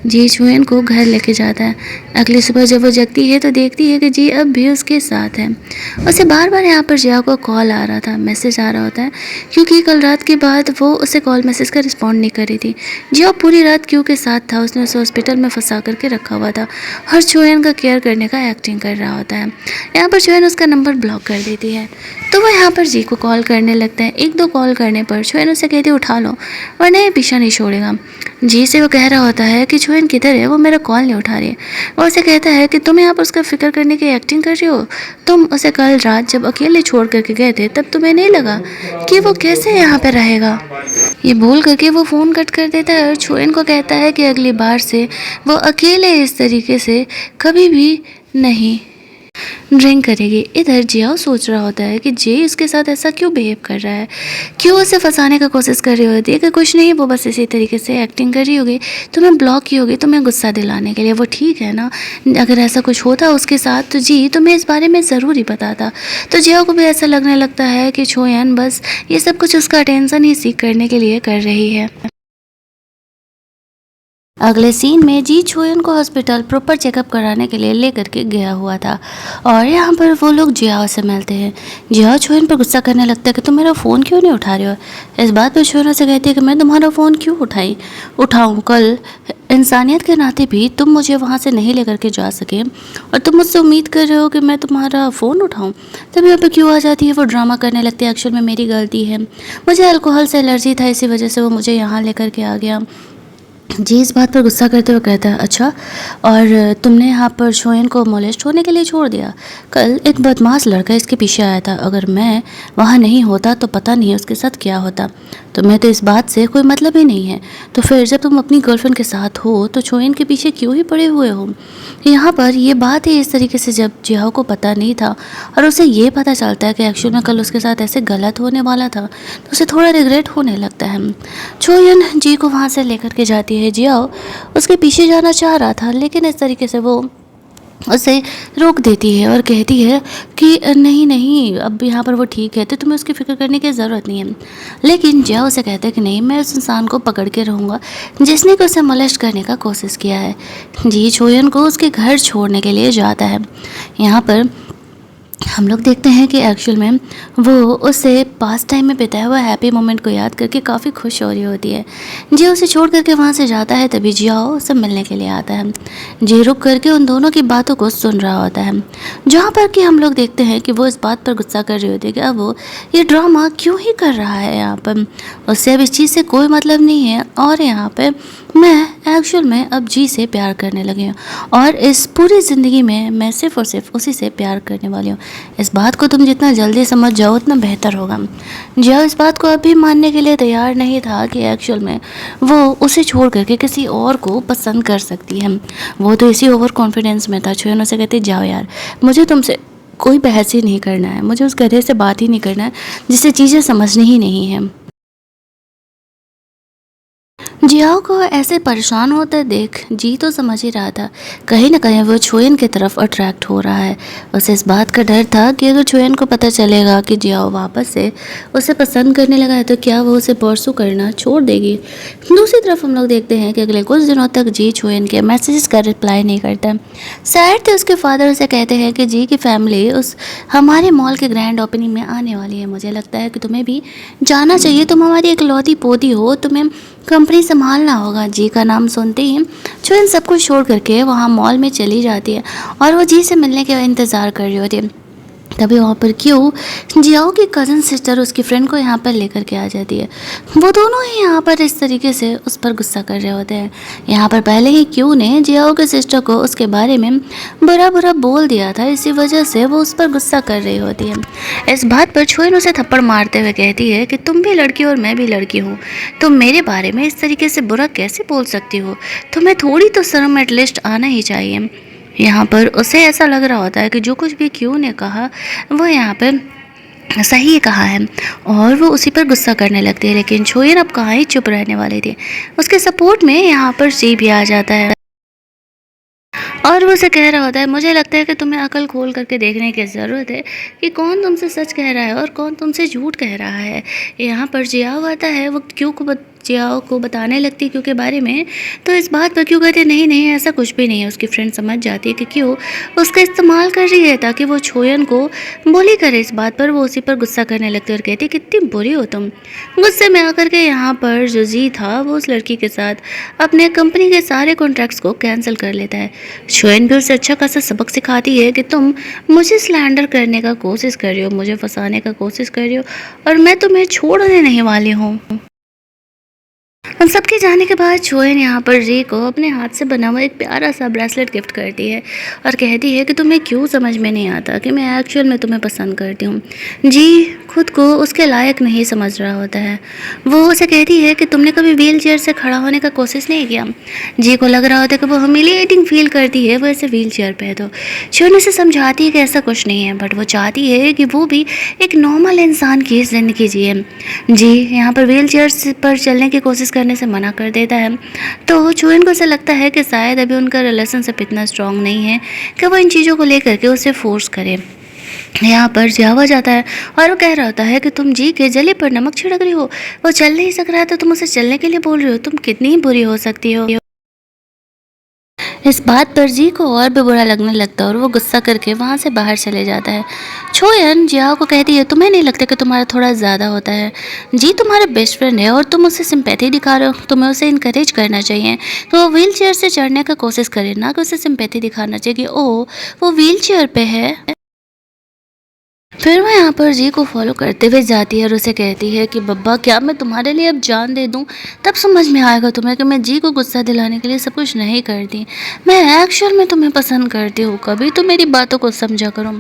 जी छोयन को घर लेके जाता है। अगली सुबह जब वो जगती है तो देखती है कि जी अब भी उसके साथ है। उसे बार बार यहाँ पर जिया को कॉल आ रहा था, मैसेज आ रहा होता है, क्योंकि कल रात के बाद वो उसे कॉल मैसेज का रिस्पॉन्ड नहीं कर रही थी। जिया पूरी रात क्यों के साथ था, उसने उसे हॉस्पिटल में फंसा करके रखा हुआ था, हर छोयन का केयर करने का एक्टिंग कर रहा होता है। यहाँ पर छोयन उसका नंबर ब्लॉक कर देती है तो वो यहाँ पर जी को कॉल करने लगता है। एक दो कॉल करने पर छोयन उसे कहती है उठा लो वरना ये पीछा नहीं छोड़ेगा। जी से वो कह रहा होता है कि छोयन किधर है, वो मेरा कॉल नहीं उठा रही है। वो उसे कहता है कि तुम यहाँ पर उसका फिक्र करने की एक्टिंग कर रही हो, तुम उसे कल रात जब अकेले छोड़ करके गए थे तब तुम्हें नहीं लगा कि वो कैसे यहाँ पर रहेगा। ये बोल करके वो फ़ोन कट कर देता है और छोयन को कहता है कि अगली बार से वो अकेले इस तरीके से कभी भी नहीं। ड्रिंक करेगी। इधर जियाओ सोच रहा होता है कि जे इसके साथ ऐसा क्यों बिहेव कर रहा है, क्यों उसे फंसाने का कोशिश कर रही होती है कि कुछ नहीं, वो बस इसी तरीके से एक्टिंग कर रही होगी, तुम्हें ब्लॉक की होगी, तुम्हें गुस्सा दिलाने के लिए। वो ठीक है ना, अगर ऐसा कुछ होता उसके साथ तो जी तुम्हें इस बारे में ज़रूर ही बताता। तो जियाओ को भी ऐसा लगने लगता है कि छोयन बस ये सब कुछ उसका अटेंशन ही सीख करने के लिए कर रही है। अगले सीन में जी छोयन को हॉस्पिटल प्रॉपर चेकअप कराने के लिए लेकर के गया हुआ था और यहाँ पर वो लोग जियाओ से मिलते हैं। जियाओ छोयन पर गुस्सा करने लगता है कि तुम मेरा फ़ोन क्यों नहीं उठा रहे हो। इस बात पर छोयन से कहती है कि मैं तुम्हारा फ़ोन क्यों उठाऊँ, कल इंसानियत के नाते भी तुम मुझे वहाँ से नहीं लेकर के जा सके और तुम मुझसे उम्मीद कर रहे हो कि मैं तुम्हारा फ़ोन उठाऊँ। तभी यहाँ पर क्यों आ जाती है, वो ड्रामा करने लगती है, एक्चुअल में मेरी गलती है, मुझे अल्कोहल से एलर्जी था, इसी वजह से वो मुझे यहाँ लेकर के आ गया। जी इस बात पर गुस्सा करते हुए कहता है, अच्छा और तुमने यहाँ पर छोयन को मोलेस्ट होने के लिए छोड़ दिया। कल एक बदमाश लड़का इसके पीछे आया था, अगर मैं वहाँ नहीं होता तो पता नहीं उसके साथ क्या होता। तुम्हें तो इस बात से कोई मतलब ही नहीं है, तो फिर जब तुम अपनी गर्लफ्रेंड के साथ हो तो छोयन के पीछे क्यों ही पड़े हुए हो। यहाँ पर ये बात है इस तरीके से, जब जियाओ को पता नहीं था और उसे ये पता चलता है कि एक्चुअल में कल उसके साथ ऐसे गलत होने वाला था तो उसे थोड़ा रिग्रेट होने लगता है। छोयन जी को वहाँ से लेकर के जाती है। जियाओ उसके पीछे जाना चाह रहा था लेकिन इस तरीके से वो उसे रोक देती है और कहती है कि नहीं नहीं, अब यहाँ पर वो ठीक है तो तुम्हें उसकी फ़िक्र करने की ज़रूरत नहीं है। लेकिन जियाओ उसे कहता है कि नहीं, मैं उस इंसान को पकड़ के रहूँगा जिसने कि उसे मोलेस्ट करने का कोशिश किया है। जी छोयन को उसके घर छोड़ने के लिए जाता है। यहाँ पर हम लोग देखते हैं कि एक्चुअल में वो उसे पास टाइम में बिताया हुआ हैप्पी मोमेंट को याद करके काफ़ी खुश हो रही होती है। जी उसे छोड़ करके वहाँ से जाता है, तभी जियाओ उसे मिलने के लिए आता है। जी रुक करके उन दोनों की बातों को सुन रहा होता है, जहाँ पर कि हम लोग देखते हैं कि वो इस बात पर गुस्सा कर रही होती है कि अब वो ये ड्रामा क्यों ही कर रहा है। यहाँ पर उससे अब इस चीज़ से कोई मतलब नहीं है और यहाँ पर मैं एक्चुअल में अब जी से प्यार करने लगी हूँ और इस पूरी ज़िंदगी में मैं सिर्फ़ और सिर्फ उसी से प्यार करने वाली हूँ। इस बात को तुम जितना जल्दी समझ जाओ उतना बेहतर होगा। जिया इस बात को अभी मानने के लिए तैयार नहीं था कि एक्चुअल में वो उसे छोड़ करके किसी और को पसंद कर सकती है। वो तो इसी ओवर कॉन्फिडेंस में था। छोयन उसे कहती, जाओ यार, मुझे तुमसे कोई बहस ही नहीं करना है, मुझे उस गधे से बात ही नहीं करना है जिससे चीज़ें समझनी ही नहीं है। जियाओ को ऐसे परेशान होते देख जी तो समझ ही रहा था कहीं ना कहीं वो छोयन की तरफ अट्रैक्ट हो रहा है। उसे इस बात का डर था कि अगर छोयन को पता चलेगा कि जियाओ वापस से उसे पसंद करने लगा है तो क्या वो उसे परसू करना छोड़ देगी। दूसरी तरफ हम लोग देखते हैं कि अगले कुछ दिनों तक जी छोयन के मैसेजेस का रिप्लाई नहीं करता। शायद थे उसके फादर उसे कहते हैं कि जी की फैमिली उस हमारे मॉल के ग्रैंड ओपनिंग में आने वाली है, मुझे लगता है कि तुम्हें भी जाना चाहिए, तुम हमारी इकलौती पोती हो, तुम्हें कंपनी संभालना होगा। जी का नाम सुनते ही छोयन सब कुछ छोड़ करके वहाँ मॉल में चली जाती है और वो जी से मिलने का इंतज़ार कर रही होती है। तभी वहाँ पर क्यों जियाओ की कज़न सिस्टर उसकी फ्रेंड को यहाँ पर लेकर के आ जाती है। वो दोनों ही यहाँ पर इस तरीके से उस पर गुस्सा कर रहे होते हैं। यहाँ पर पहले ही क्यों ने जियाओ के सिस्टर को उसके बारे में बुरा बुरा बोल दिया था, इसी वजह से वो उस पर गुस्सा कर रही होती है। इस बात पर छोयन उसे थप्पड़ मारते हुए कहती है कि तुम भी लड़की और मैं भी लड़की हूँ, तुम मेरे बारे में इस तरीके से बुरा कैसे बोल सकती हो, तुम्हें थोड़ी तो शर्म एटलीस्ट आना ही चाहिए। यहाँ पर उसे ऐसा लग रहा होता है कि जो कुछ भी क्यों ने कहा वो यहाँ पर सही कहा है और वो उसी पर गुस्सा करने लगती है। लेकिन छोयन अब कहाँ ही चुप रहने वाली थी, उसके सपोर्ट में यहाँ पर सी भी आ जाता है और वो उसे कह रहा होता है, मुझे लगता है कि तुम्हें अकल खोल करके देखने की ज़रूरत है कि कौन तुमसे सच कह रहा है और कौन तुमसे झूठ कह रहा है। यहाँ पर जियाओ आता है, वो क्यों को जियाओ को बताने लगती क्यों के बारे में, तो इस बात पर क्यों कहते नहीं नहीं ऐसा कुछ भी नहीं है। उसकी फ्रेंड समझ जाती है कि क्यों उसका इस्तेमाल कर रही है ताकि वो छोयन को बोली करे। इस बात पर वो उसी पर गुस्सा करने लगती है और कहती कितनी बुरी हो तुम। गुस्से में आकर के यहाँ पर जो जी था वो उस लड़की के साथ अपने कंपनी के सारे कॉन्ट्रैक्ट्स को कैंसिल कर लेता है। छोयन भी उसे अच्छा खासा सबक सिखाती है कि तुम मुझे स्लैंडर करने का कोशिश कर रही हो, मुझे फंसाने का कोशिश कर रही हो और मैं तुम्हें छोड़ने नहीं वाली हूँ। उन सबके जाने के बाद चोयन यहाँ पर री को अपने हाथ से बना हुआ एक प्यारा सा ब्रेसलेट गिफ्ट करती है और कहती है कि तुम्हें क्यों समझ में नहीं आता कि मैं एक्चुअल में तुम्हें पसंद करती हूँ। जी खुद को उसके लायक नहीं समझ रहा होता है। वो उसे कहती है कि तुमने कभी व्हील चेयर से खड़ा होने का कोशिश नहीं किया। जी को लग रहा होता है कि वो ह्यूमिलिएटिंग फील करती है वो ऐसे व्हील चेयर पर है। तो चोयन उसे समझाती है कि ऐसा कुछ नहीं है, बट वो चाहती है कि वो भी एक नॉर्मल इंसान की ज़िंदगी जिए। जी यहाँ पर व्हील चेयर पर चलने की कोशिश करने से मना कर देता है। तो चोयन को ऐसा लगता है कि शायद अभी उनका रिलेशनशिप इतना स्ट्रांग नहीं है कि वो इन चीज़ों को लेकर के उसे फोर्स करे। यहाँ पर जियावा जाता है और वो कह रहा होता है कि तुम जी के जले पर नमक छिड़क रही हो। वो चल नहीं सक रहा है तो तुम उसे चलने के लिए बोल रही हो। तुम कितनी बुरी हो सकती हो। इस बात पर जी को और भी बुरा लगने लगता है और वो गुस्सा करके वहाँ से बाहर चले जाता है। छोयन जियाओ को कहती है तुम्हें नहीं लगता कि तुम्हारा थोड़ा ज़्यादा होता है। जी तुम्हारा बेस्ट फ्रेंड है और तुम उसे सिंपैथी दिखा रहे हो, तुम्हें उसे इनकरेज करना चाहिए। तो वो व्हील चेयर से चढ़ने का कोशिश करे, ना कि उसे सिंपैथी दिखाना चाहिए कि ओह वो व्हील चेयर पे है। फिर वो यहाँ पर जी को फॉलो करते हुए जाती है और उसे कहती है कि बब्बा क्या मैं तुम्हारे लिए अब जान दे दूँ, तब समझ में आएगा तुम्हें कि मैं जी को गुस्सा दिलाने के लिए सब कुछ नहीं करती। मैं एक्चुअल में तुम्हें पसंद करती हूँ, कभी तो मेरी बातों को समझा करो।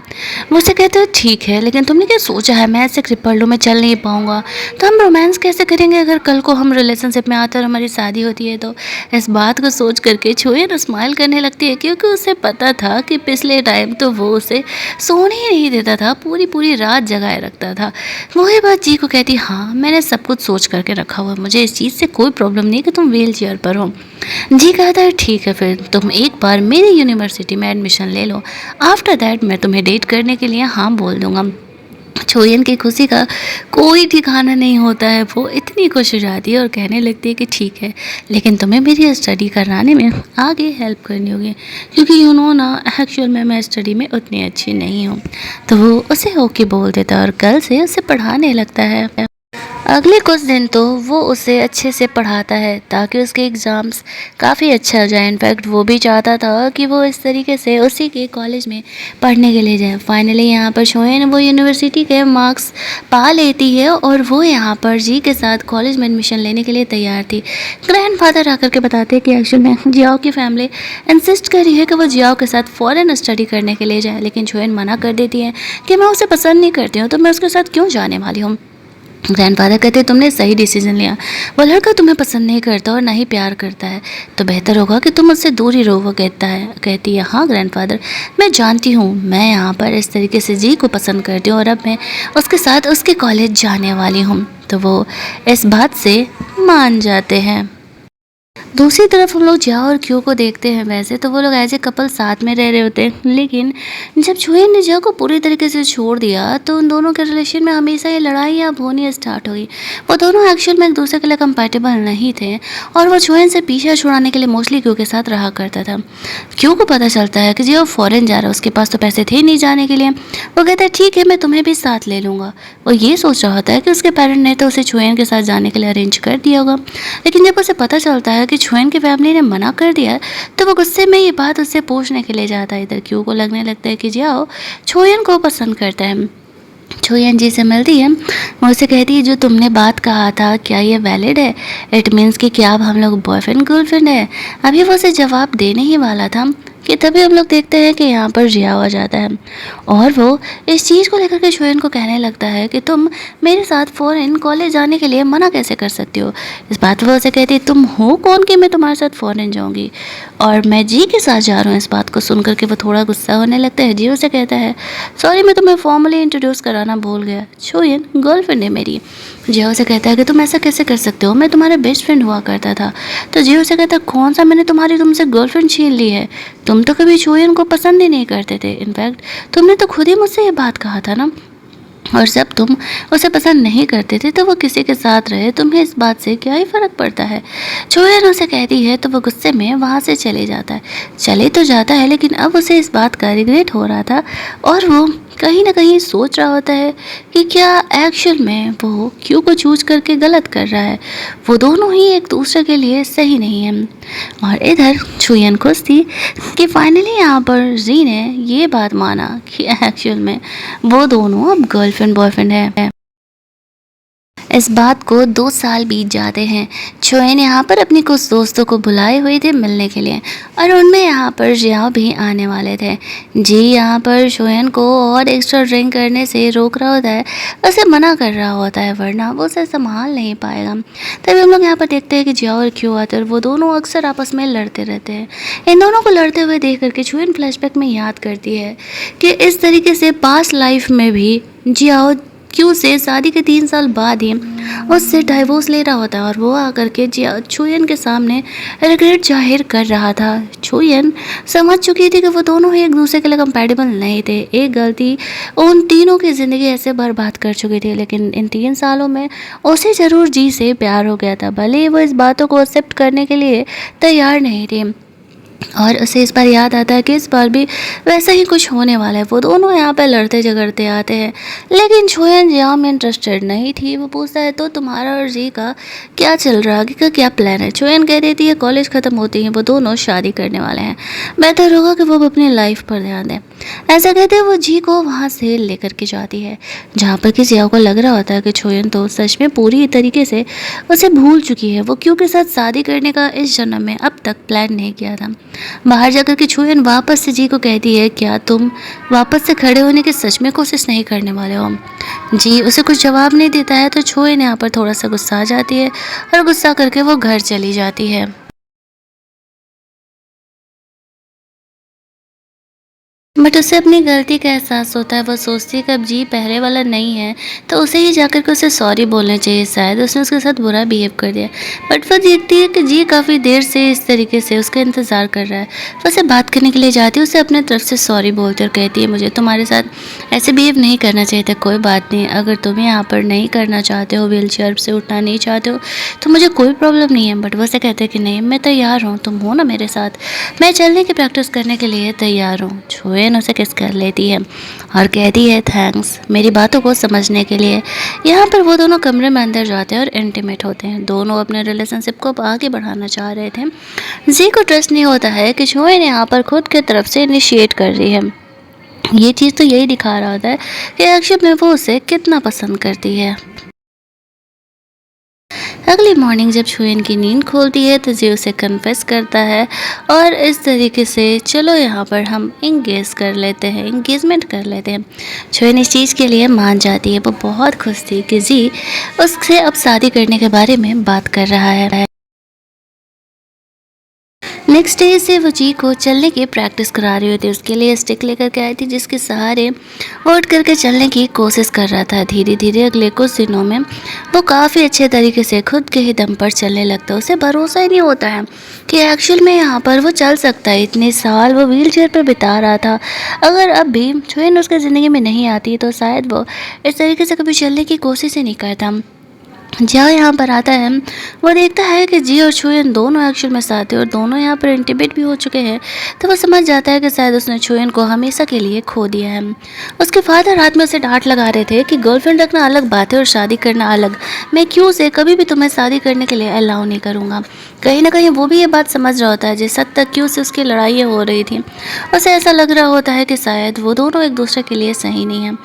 मुझसे कहते हो ठीक है, लेकिन तुमने क्या सोचा है मैं ऐसे क्रिपल हूँ, मैं चल नहीं पाऊँगा तो हम रोमांस कैसे करेंगे अगर कल को हम रिलेशनशिप में आते और हमारी शादी होती है तो। इस बात को सोच करके छोयन स्माइल करने लगती है क्योंकि उसे पता था कि पिछले टाइम तो वो उसे सोने ही नहीं देता था, पूरी पूरी रात जगाए रखता था। वही बात जी को कहती हाँ मैंने सब कुछ सोच करके रखा हुआ, मुझे इस चीज़ से कोई प्रॉब्लम नहीं कि तुम व्हील चेयर पर हो। जी कहता है ठीक है फिर तुम एक बार मेरी यूनिवर्सिटी में एडमिशन ले लो, आफ्टर दैट मैं तुम्हें डेट करने के लिए हाँ बोल दूँगा। छोयन की खुशी का कोई ठिकाना नहीं होता है। वो इतनी खुश हो जाती है और कहने लगती है कि ठीक है, लेकिन तुम्हें मेरी स्टडी कराने में आगे हेल्प करनी होगी क्योंकि यू नो ना एक्चुअल में मैं स्टडी में उतनी अच्छी नहीं हूँ। तो वो उसे ओके बोल देता है और कल से उसे पढ़ाने लगता है। अगले कुछ दिन तो वो उसे अच्छे से पढ़ाता है ताकि उसके एग्ज़ाम्स काफ़ी अच्छा हो जाए। इनफैक्ट वो भी चाहता था कि वो इस तरीके से उसी के कॉलेज में पढ़ने के लिए जाए। फाइनली यहाँ पर शोएन वो यूनिवर्सिटी के मार्क्स पा लेती है और वो यहाँ पर जी के साथ कॉलेज में एडमिशन लेने के लिए तैयार थी। ग्रैंडफादर आकर के बताते हैं कि एक्चुअल में जियाओ की फैमिली इंसिस्ट कर रही है कि वो जियाओ के साथ फ़ॉरेन स्टडी करने के लिए जाए, लेकिन शोएन मना कर देती है कि मैं उसे पसंद नहीं करती हूँ तो मैं उसके साथ क्यों जाने वाली हूँ। ग्रैंडफादर कहते तुमने सही डिसीजन लिया, वो लड़का तुम्हें पसंद नहीं करता और ना ही प्यार करता है, तो बेहतर होगा कि तुम उससे दूर ही रहो। वो कहती है हाँ ग्रैंडफादर मैं जानती हूँ, मैं यहाँ पर इस तरीके से जी को पसंद करती हूँ और अब मैं उसके साथ उसके कॉलेज जाने वाली हूँ। तो वो इस बात से मान जाते हैं। दूसरी तरफ हम लोग जिया और क्यू को देखते हैं। वैसे तो वो लोग एज ए कपल साथ में रह रहे होते हैं, लेकिन जब छोयन ने जिया को पूरी तरीके से छोड़ दिया तो उन दोनों के रिलेशन में हमेशा ये लड़ाई अब होनी स्टार्ट हुई। वो दोनों एक्चुअल में एक दूसरे के लिए कंपैटिबल नहीं थे और वो छोयन से पीछा छुड़ाने के लिए मोस्टली क्यू के साथ रहा करता था। क्यू को पता चलता है कि जिया फॉरेन जा रहा है, उसके पास तो पैसे थे नहीं जाने के लिए। वो कहता है ठीक है मैं तुम्हें भी साथ ले लूँगा। वो ये सोच रहा होता है कि उसके पेरेंट ने तो उसे छोयन के साथ जाने के लिए अरेंज कर दिया होगा, लेकिन जब उसे पता चलता है कि छोयन की फैमिली ने मना कर दिया तो वो गुस्से में ये बात उससे पूछने के लिए जाता है। इधर क्यू को लगने लगता है कि जियाओ छोयन को पसंद करता है। छोयन जी से मिलती है, वो उसे कहती है जो तुमने बात कहा था क्या ये वैलिड है? इट मीन्स कि क्या अब हम लोग बॉयफ्रेंड गर्लफ्रेंड है? अभी वो उसे जवाब देने ही वाला था कि तभी हम लोग देखते हैं कि यहाँ पर जिया आ जाता है और वो इस चीज़ को लेकर के छोयन को कहने लगता है कि तुम मेरे साथ फ़ॉरेन कॉलेज जाने के लिए मना कैसे कर सकती हो। इस बात पर वो उसे कहती है तुम हो कौन कि मैं तुम्हारे साथ फ़ॉरेन जाऊँगी और मैं जी के साथ जा रहा हूँ। इस बात को सुन करके वो थोड़ा गुस्सा होने लगता है। जी उसे कहता है सॉरी मैं तुम्हें फॉर्मली इंट्रोड्यूस कराना भूल गया, छोयन गर्लफ्रेंड है मेरी। जिया उसे कहता है कि तुम ऐसा कैसे कर सकते हो, मैं तुम्हारा बेस्ट फ्रेंड हुआ करता था। तो जिया उसे कहता है कौन सा मैंने तुमसे गर्लफ्रेंड छीन ली है, तुम तो कभी छोयन को पसंद ही नहीं करते थे। इनफैक्ट तुमने तो खुद ही मुझसे ये बात कहा था ना, और जब तुम उसे पसंद नहीं करते थे तो वो किसी के साथ रहे, तुम्हें इस बात से क्या ही फ़र्क पड़ता है। छोयन उसे कहती है तो वो गुस्से में वहाँ से चले जाता है लेकिन अब उसे इस बात का रिग्रेट हो रहा था और वो कहीं ना कहीं सोच रहा होता है कि क्या एक्चुअल में वो क्यू को चूज करके गलत कर रहा है। वो दोनों ही एक दूसरे के लिए सही नहीं है। और इधर छोयन खुश थी कि फाइनली यहाँ पर जी ने ये बात माना कि एक्चुअल में वो दोनों अब गर्लफ्रेंड बॉयफ्रेंड है। इस बात को 2 साल बीत जाते हैं। छोयन यहाँ पर अपने कुछ दोस्तों को बुलाए हुए थे मिलने के लिए और उनमें यहाँ पर जियाओ भी आने वाले थे। जी यहाँ पर छोयन को और एक्स्ट्रा ड्रिंक करने से रोक रहा होता है, उसे मना कर रहा होता है वरना वो उसे संभाल नहीं पाएगा। तभी हम लोग यहाँ पर देखते हैं कि जियाओ और क्यों आते हैं और वो दोनों अक्सर आपस में लड़ते रहते हैं। इन दोनों को लड़ते हुए देख करके छोयन फ्लैशबैक में याद करती है कि इस तरीके से पास्ट लाइफ में भी जियाओ क्यों से शादी के 3 साल बाद ही उससे डाइवोर्स ले रहा होता है और वो आकर के छोयन के सामने रिग्रेट जाहिर कर रहा था। छोयन समझ चुकी थी कि वो दोनों ही एक दूसरे के लिए कंपैटिबल नहीं थे। एक गलती उन तीनों की ज़िंदगी ऐसे बर्बाद कर चुकी थी, लेकिन इन 3 सालों में उसे ज़रूर जी से प्यार हो गया था, भले ही वो इस बातों को एक्सेप्ट करने के लिए तैयार नहीं थी। और उसे इस बार याद आता है कि इस बार भी वैसा ही कुछ होने वाला है। वो दोनों यहाँ पे लड़ते झगड़ते आते हैं, लेकिन छोयन जियाओ में इंटरेस्टेड नहीं थी। वो पूछता है तो तुम्हारा और जी का क्या चल रहा है, आगे का क्या प्लान है। छोयन कह देती है कॉलेज ख़त्म होती है वो दोनों शादी करने वाले हैं, बेहतर होगा कि वो अपनी लाइफ पर ध्यान दें। ऐसा कहते हुए वो जी को वहाँ से लेकर के जाती है, जहाँ पर कि जियाओ को लग रहा होता है कि छोयन तो सच में पूरी तरीके से उसे भूल चुकी है। वो क्यों के साथ शादी करने का इस जन्म में अब तक प्लान नहीं किया था। बाहर जाकर के छोयन वापस से जी को कहती है क्या तुम वापस से खड़े होने की सच में कोशिश नहीं करने वाले हो। जी उसे कुछ जवाब नहीं देता है तो छोयन यहाँ पर थोड़ा सा गुस्सा आ जाती है और गुस्सा करके वो घर चली जाती है। बट उसे अपनी गलती का एहसास होता है। वो सोचती है कि अब जी पहले वाला नहीं है तो उसे ही जाकर के उसे सॉरी बोलना चाहिए, शायद उसने उसके साथ बुरा बिहेव कर दिया। बट वो देखती है कि जी काफ़ी देर से इस तरीके से उसका इंतज़ार कर रहा है। वो उसे बात करने के लिए जाती है, उसे अपने तरफ से सॉरी बोलती और कहती है मुझे तुम्हारे साथ ऐसे बिहेव नहीं करना चाहिए था। कोई बात नहीं, अगर तुम यहाँ पर नहीं करना चाहते हो, व्हील चेयर से उठना नहीं चाहते हो तो मुझे कोई प्रॉब्लम नहीं है। बट वो उसे कहते हैं कि नहीं मैं तैयार हूँ, तुम हो ना मेरे साथ, मैं चलने की प्रैक्टिस करने के लिए तैयार हूँ। छोयन उसे किस कर लेती है और कहती है थैंक्स मेरी बातों को समझने के लिए। यहाँ पर वो दोनों कमरे में अंदर जाते हैं और इंटीमेट होते हैं। दोनों अपने रिलेशनशिप को आगे बढ़ाना चाह रहे थे। जी को ट्रस्ट नहीं होता है कि छोयन यहाँ पर खुद की तरफ से इनिशिएट कर रही है। ये चीज़ तो यही दिखा रहा होता है कि एक्चुअल में वो उसे कितना पसंद करती है। अगली मॉर्निंग जब छोयन की नींद खोलती है तो जी उसे कन्फेस करता है और इस तरीके से चलो यहाँ पर हम इंगेजमेंट कर लेते हैं। छोयन इस चीज़ के लिए मान जाती है। वो बहुत खुश थी कि जी उससे अब शादी करने के बारे में बात कर रहा है। नेक्स्ट डे से वो जी को चलने की प्रैक्टिस करा रही होती है। उसके लिए स्टिक लेकर के आई थी जिसके सहारे वो उठ करके चलने की कोशिश कर रहा था। धीरे धीरे अगले कुछ दिनों में वो काफ़ी अच्छे तरीके से खुद के ही दम पर चलने लगता है। उसे भरोसा ही नहीं होता है कि एक्चुअल में यहाँ पर वो चल सकता है। इतने साल वो व्हील चेयर पर बिता रहा था, अगर अब भी छोयन उसकी ज़िंदगी में नहीं आती तो शायद वो इस तरीके से कभी चलने की कोशिश ही नहीं करता। जियाओ यहाँ पर आता है, वो देखता है कि जी और छोयन दोनों एक्चुअल में साथ हैं और दोनों यहाँ पर इंटीमेट भी हो चुके हैं। तो वो समझ जाता है कि शायद उसने छोयन को हमेशा के लिए खो दिया है। उसके फादर रात में उसे डांट लगा रहे थे कि गर्लफ्रेंड रखना अलग बात है और शादी करना अलग। मैं क्यों से कभी भी तुम्हें शादी करने के लिए अलाउ नहीं करूँगा। कहीं ना कहीं वो भी ये बात समझ रहा होता है जिस हद तक क्यों से उसकी लड़ाइयाँ हो रही थी। उसे ऐसा लग रहा होता है कि शायद वो दोनों एक दूसरे के लिए सही नहीं है।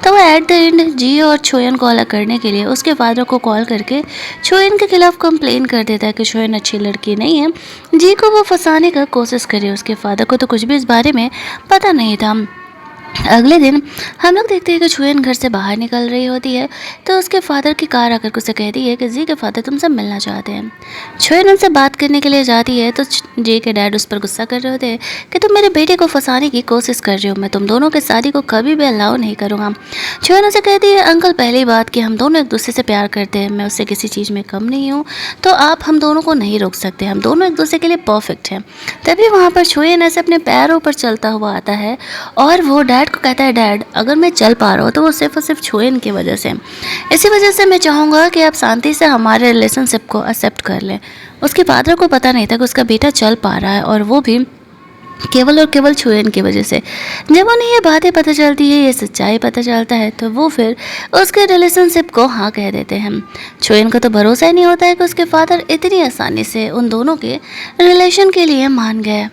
तो वो एट द एंड जी और छोयन को अलग करने के लिए उसके फादर को कॉल करके छोयन के खिलाफ कंप्लेन कर देता है कि छोयन अच्छी लड़की नहीं है। जी को वो फंसाने का कोशिश करे। उसके फादर को तो कुछ भी इस बारे में पता नहीं था। अगले दिन हम लोग देखते हैं कि छोयन घर से बाहर निकल रही होती है तो उसके फादर की कार आकर उसे कहती है कि जी के फादर तुमसे मिलना चाहते हैं। छोयन उनसे बात करने के लिए जाती है तो जी के डैड उस पर गुस्सा कर रहे होते हैं कि तुम मेरे बेटे को फंसाने की कोशिश कर रहे हो, मैं तुम दोनों की शादी को कभी भी अलाउ नहीं करूँगा। छोयन उसे कहती है अंकल पहली बात कि हम दोनों एक दूसरे से प्यार करते हैं, मैं उससे किसी चीज़ में कम नहीं हूँ तो आप हम दोनों को नहीं रोक सकते, हम दोनों एक दूसरे के लिए परफेक्ट हैं। तभी वहाँ पर छोयन ऐसे अपने पैरों पर चलता हुआ आता है और वो डैड को कहता है डैड अगर मैं चल पा रहा हूँ तो वो सिर्फ और सिर्फ छोयन की वजह से। इसी वजह से मैं चाहूँगा कि आप शांति से हमारे रिलेशनशिप को एक्सेप्ट कर लें। उसके फादर को पता नहीं था कि उसका बेटा चल पा रहा है और वो भी केवल और केवल छोयन की वजह से। जब उन्हें ये बातें पता चलती है, ये सच्चाई पता चलता है तो वो फिर उसके रिलेशनशिप को हाँ कह देते हैं। छोयन को तो भरोसा ही नहीं होता है कि उसके फादर इतनी आसानी से उन दोनों के रिलेशन के लिए मान गए।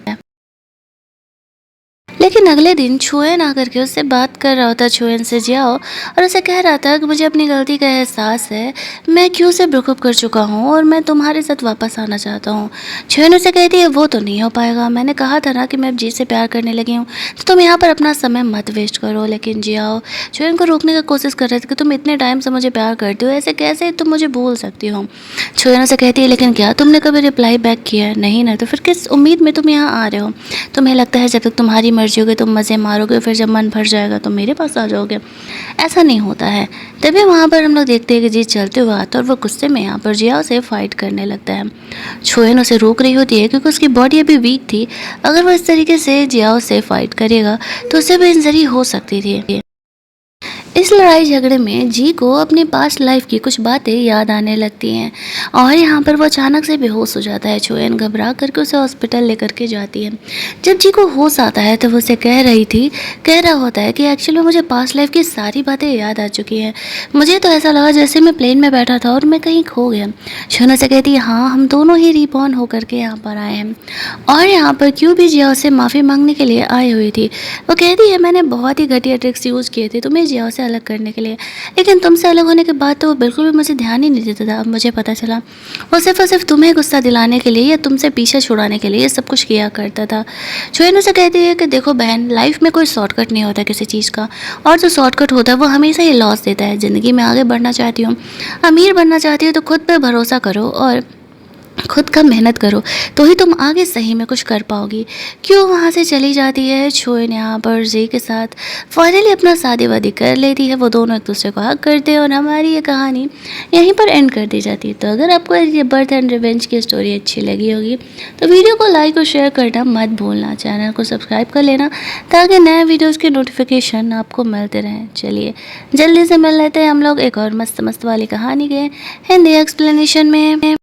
लेकिन अगले दिन छुएन आकर के उससे बात कर रहा होता छुएन से जियाओ, और उसे कह रहा था कि मुझे अपनी गलती का एहसास है, मैं क्यों से ब्रेकअप कर चुका हूँ और मैं तुम्हारे साथ वापस आना चाहता हूँ। छुएन उसे कहती है वो तो नहीं हो पाएगा, मैंने कहा था ना कि मैं अब जी से प्यार करने लगी हूँ, तो तुम यहाँ पर अपना समय मत वेस्ट करो। लेकिन जियाओ छुएन को रोकने की कोशिश कर रहे थे कि तुम इतने टाइम से मुझे प्यार करते हो, ऐसे कैसे तुम मुझे भूल सकती हो। छुएन उसे कहती है लेकिन क्या तुमने कभी रिप्लाई बैक किया है? नहीं ना, तो फिर किस उम्मीद में तुम यहाँ आ रहे हो? तुम्हें लगता है जब तक तुम्हारी मर्जी होगी तुम मज़े मारोगे, फिर जब मन भर जाएगा तो मेरे पास आ जाओगे? ऐसा नहीं होता है। तभी वहाँ पर हम लोग देखते हैं कि जी चलते हुए आता है और वो गुस्से में यहाँ पर जिया से फाइट करने लगता है। छुएन उसे रोक रही होती है क्योंकि उसकी बॉडी अभी वीक थी। अगर वो इस तरीके से जियाओ से फाइट करेगा तो उसे भी इंजरी हो सकती थी। इस लड़ाई झगड़े में जी को अपनी पास्ट लाइफ की कुछ बातें याद आने लगती हैं और यहाँ पर वो अचानक से बेहोश हो जाता है। छुएन घबरा करके उसे हॉस्पिटल लेकर के जाती है। जब जी को होश आता है तो वो उसे कह रहा होता है कि एक्चुअली मुझे पास्ट लाइफ की सारी बातें याद आ चुकी हैं। मुझे तो ऐसा लगा जैसे मैं प्लेन में बैठा था और मैं कहीं खो गया। छुएन उसे कहती है हाँ, हम दोनों ही रिबॉर्न होकर के यहाँ पर आए हैं। और यहाँ पर क्यों भी जिया से माफ़ी मांगने के लिए आई हुई थी। वो कहती है मैंने बहुत ही घटिया ट्रिक्स यूज़ किए थे तुम्हें जिया से अलग करने के लिए, लेकिन तुमसे अलग होने के बाद तो वो बिल्कुल भी मुझे ध्यान ही नहीं देता था। अब मुझे पता चला वो सिर्फ और सिर्फ तुम्हें गुस्सा दिलाने के लिए या तुमसे पीछे छुड़ाने के लिए ये सब कुछ किया करता था। छुएन उसे कहती है कि देखो बहन, लाइफ में कोई शॉर्टकट नहीं होता किसी चीज़ का, और जो शॉर्टकट होता है वो हमेशा ही लॉस देता है। ज़िंदगी में आगे बढ़ना चाहती हूँ, अमीर बनना चाहती हो तो खुद पर भरोसा करो और खुद का मेहनत करो, तो ही तुम आगे सही में कुछ कर पाओगी। क्यों वहाँ से चली जाती है। छुएन यहाँ पर जी के साथ फाइनली अपना शादी वादी कर लेती है। वो दोनों एक दूसरे को हक करते हैं और हमारी ये कहानी यहीं पर एंड कर दी जाती है। तो अगर आपको ये बर्थ एंड रिवेंज की स्टोरी अच्छी लगी होगी तो वीडियो को लाइक और शेयर करना मत भूलना। चैनल को सब्सक्राइब कर लेना ताकि नए वीडियोज़ के नोटिफिकेशन आपको मिलते रहें। चलिए जल्दी से मिल लेते हैं हम लोग एक और मस्त मस्त वाली कहानी के हिंदी एक्सप्लेनेशन में।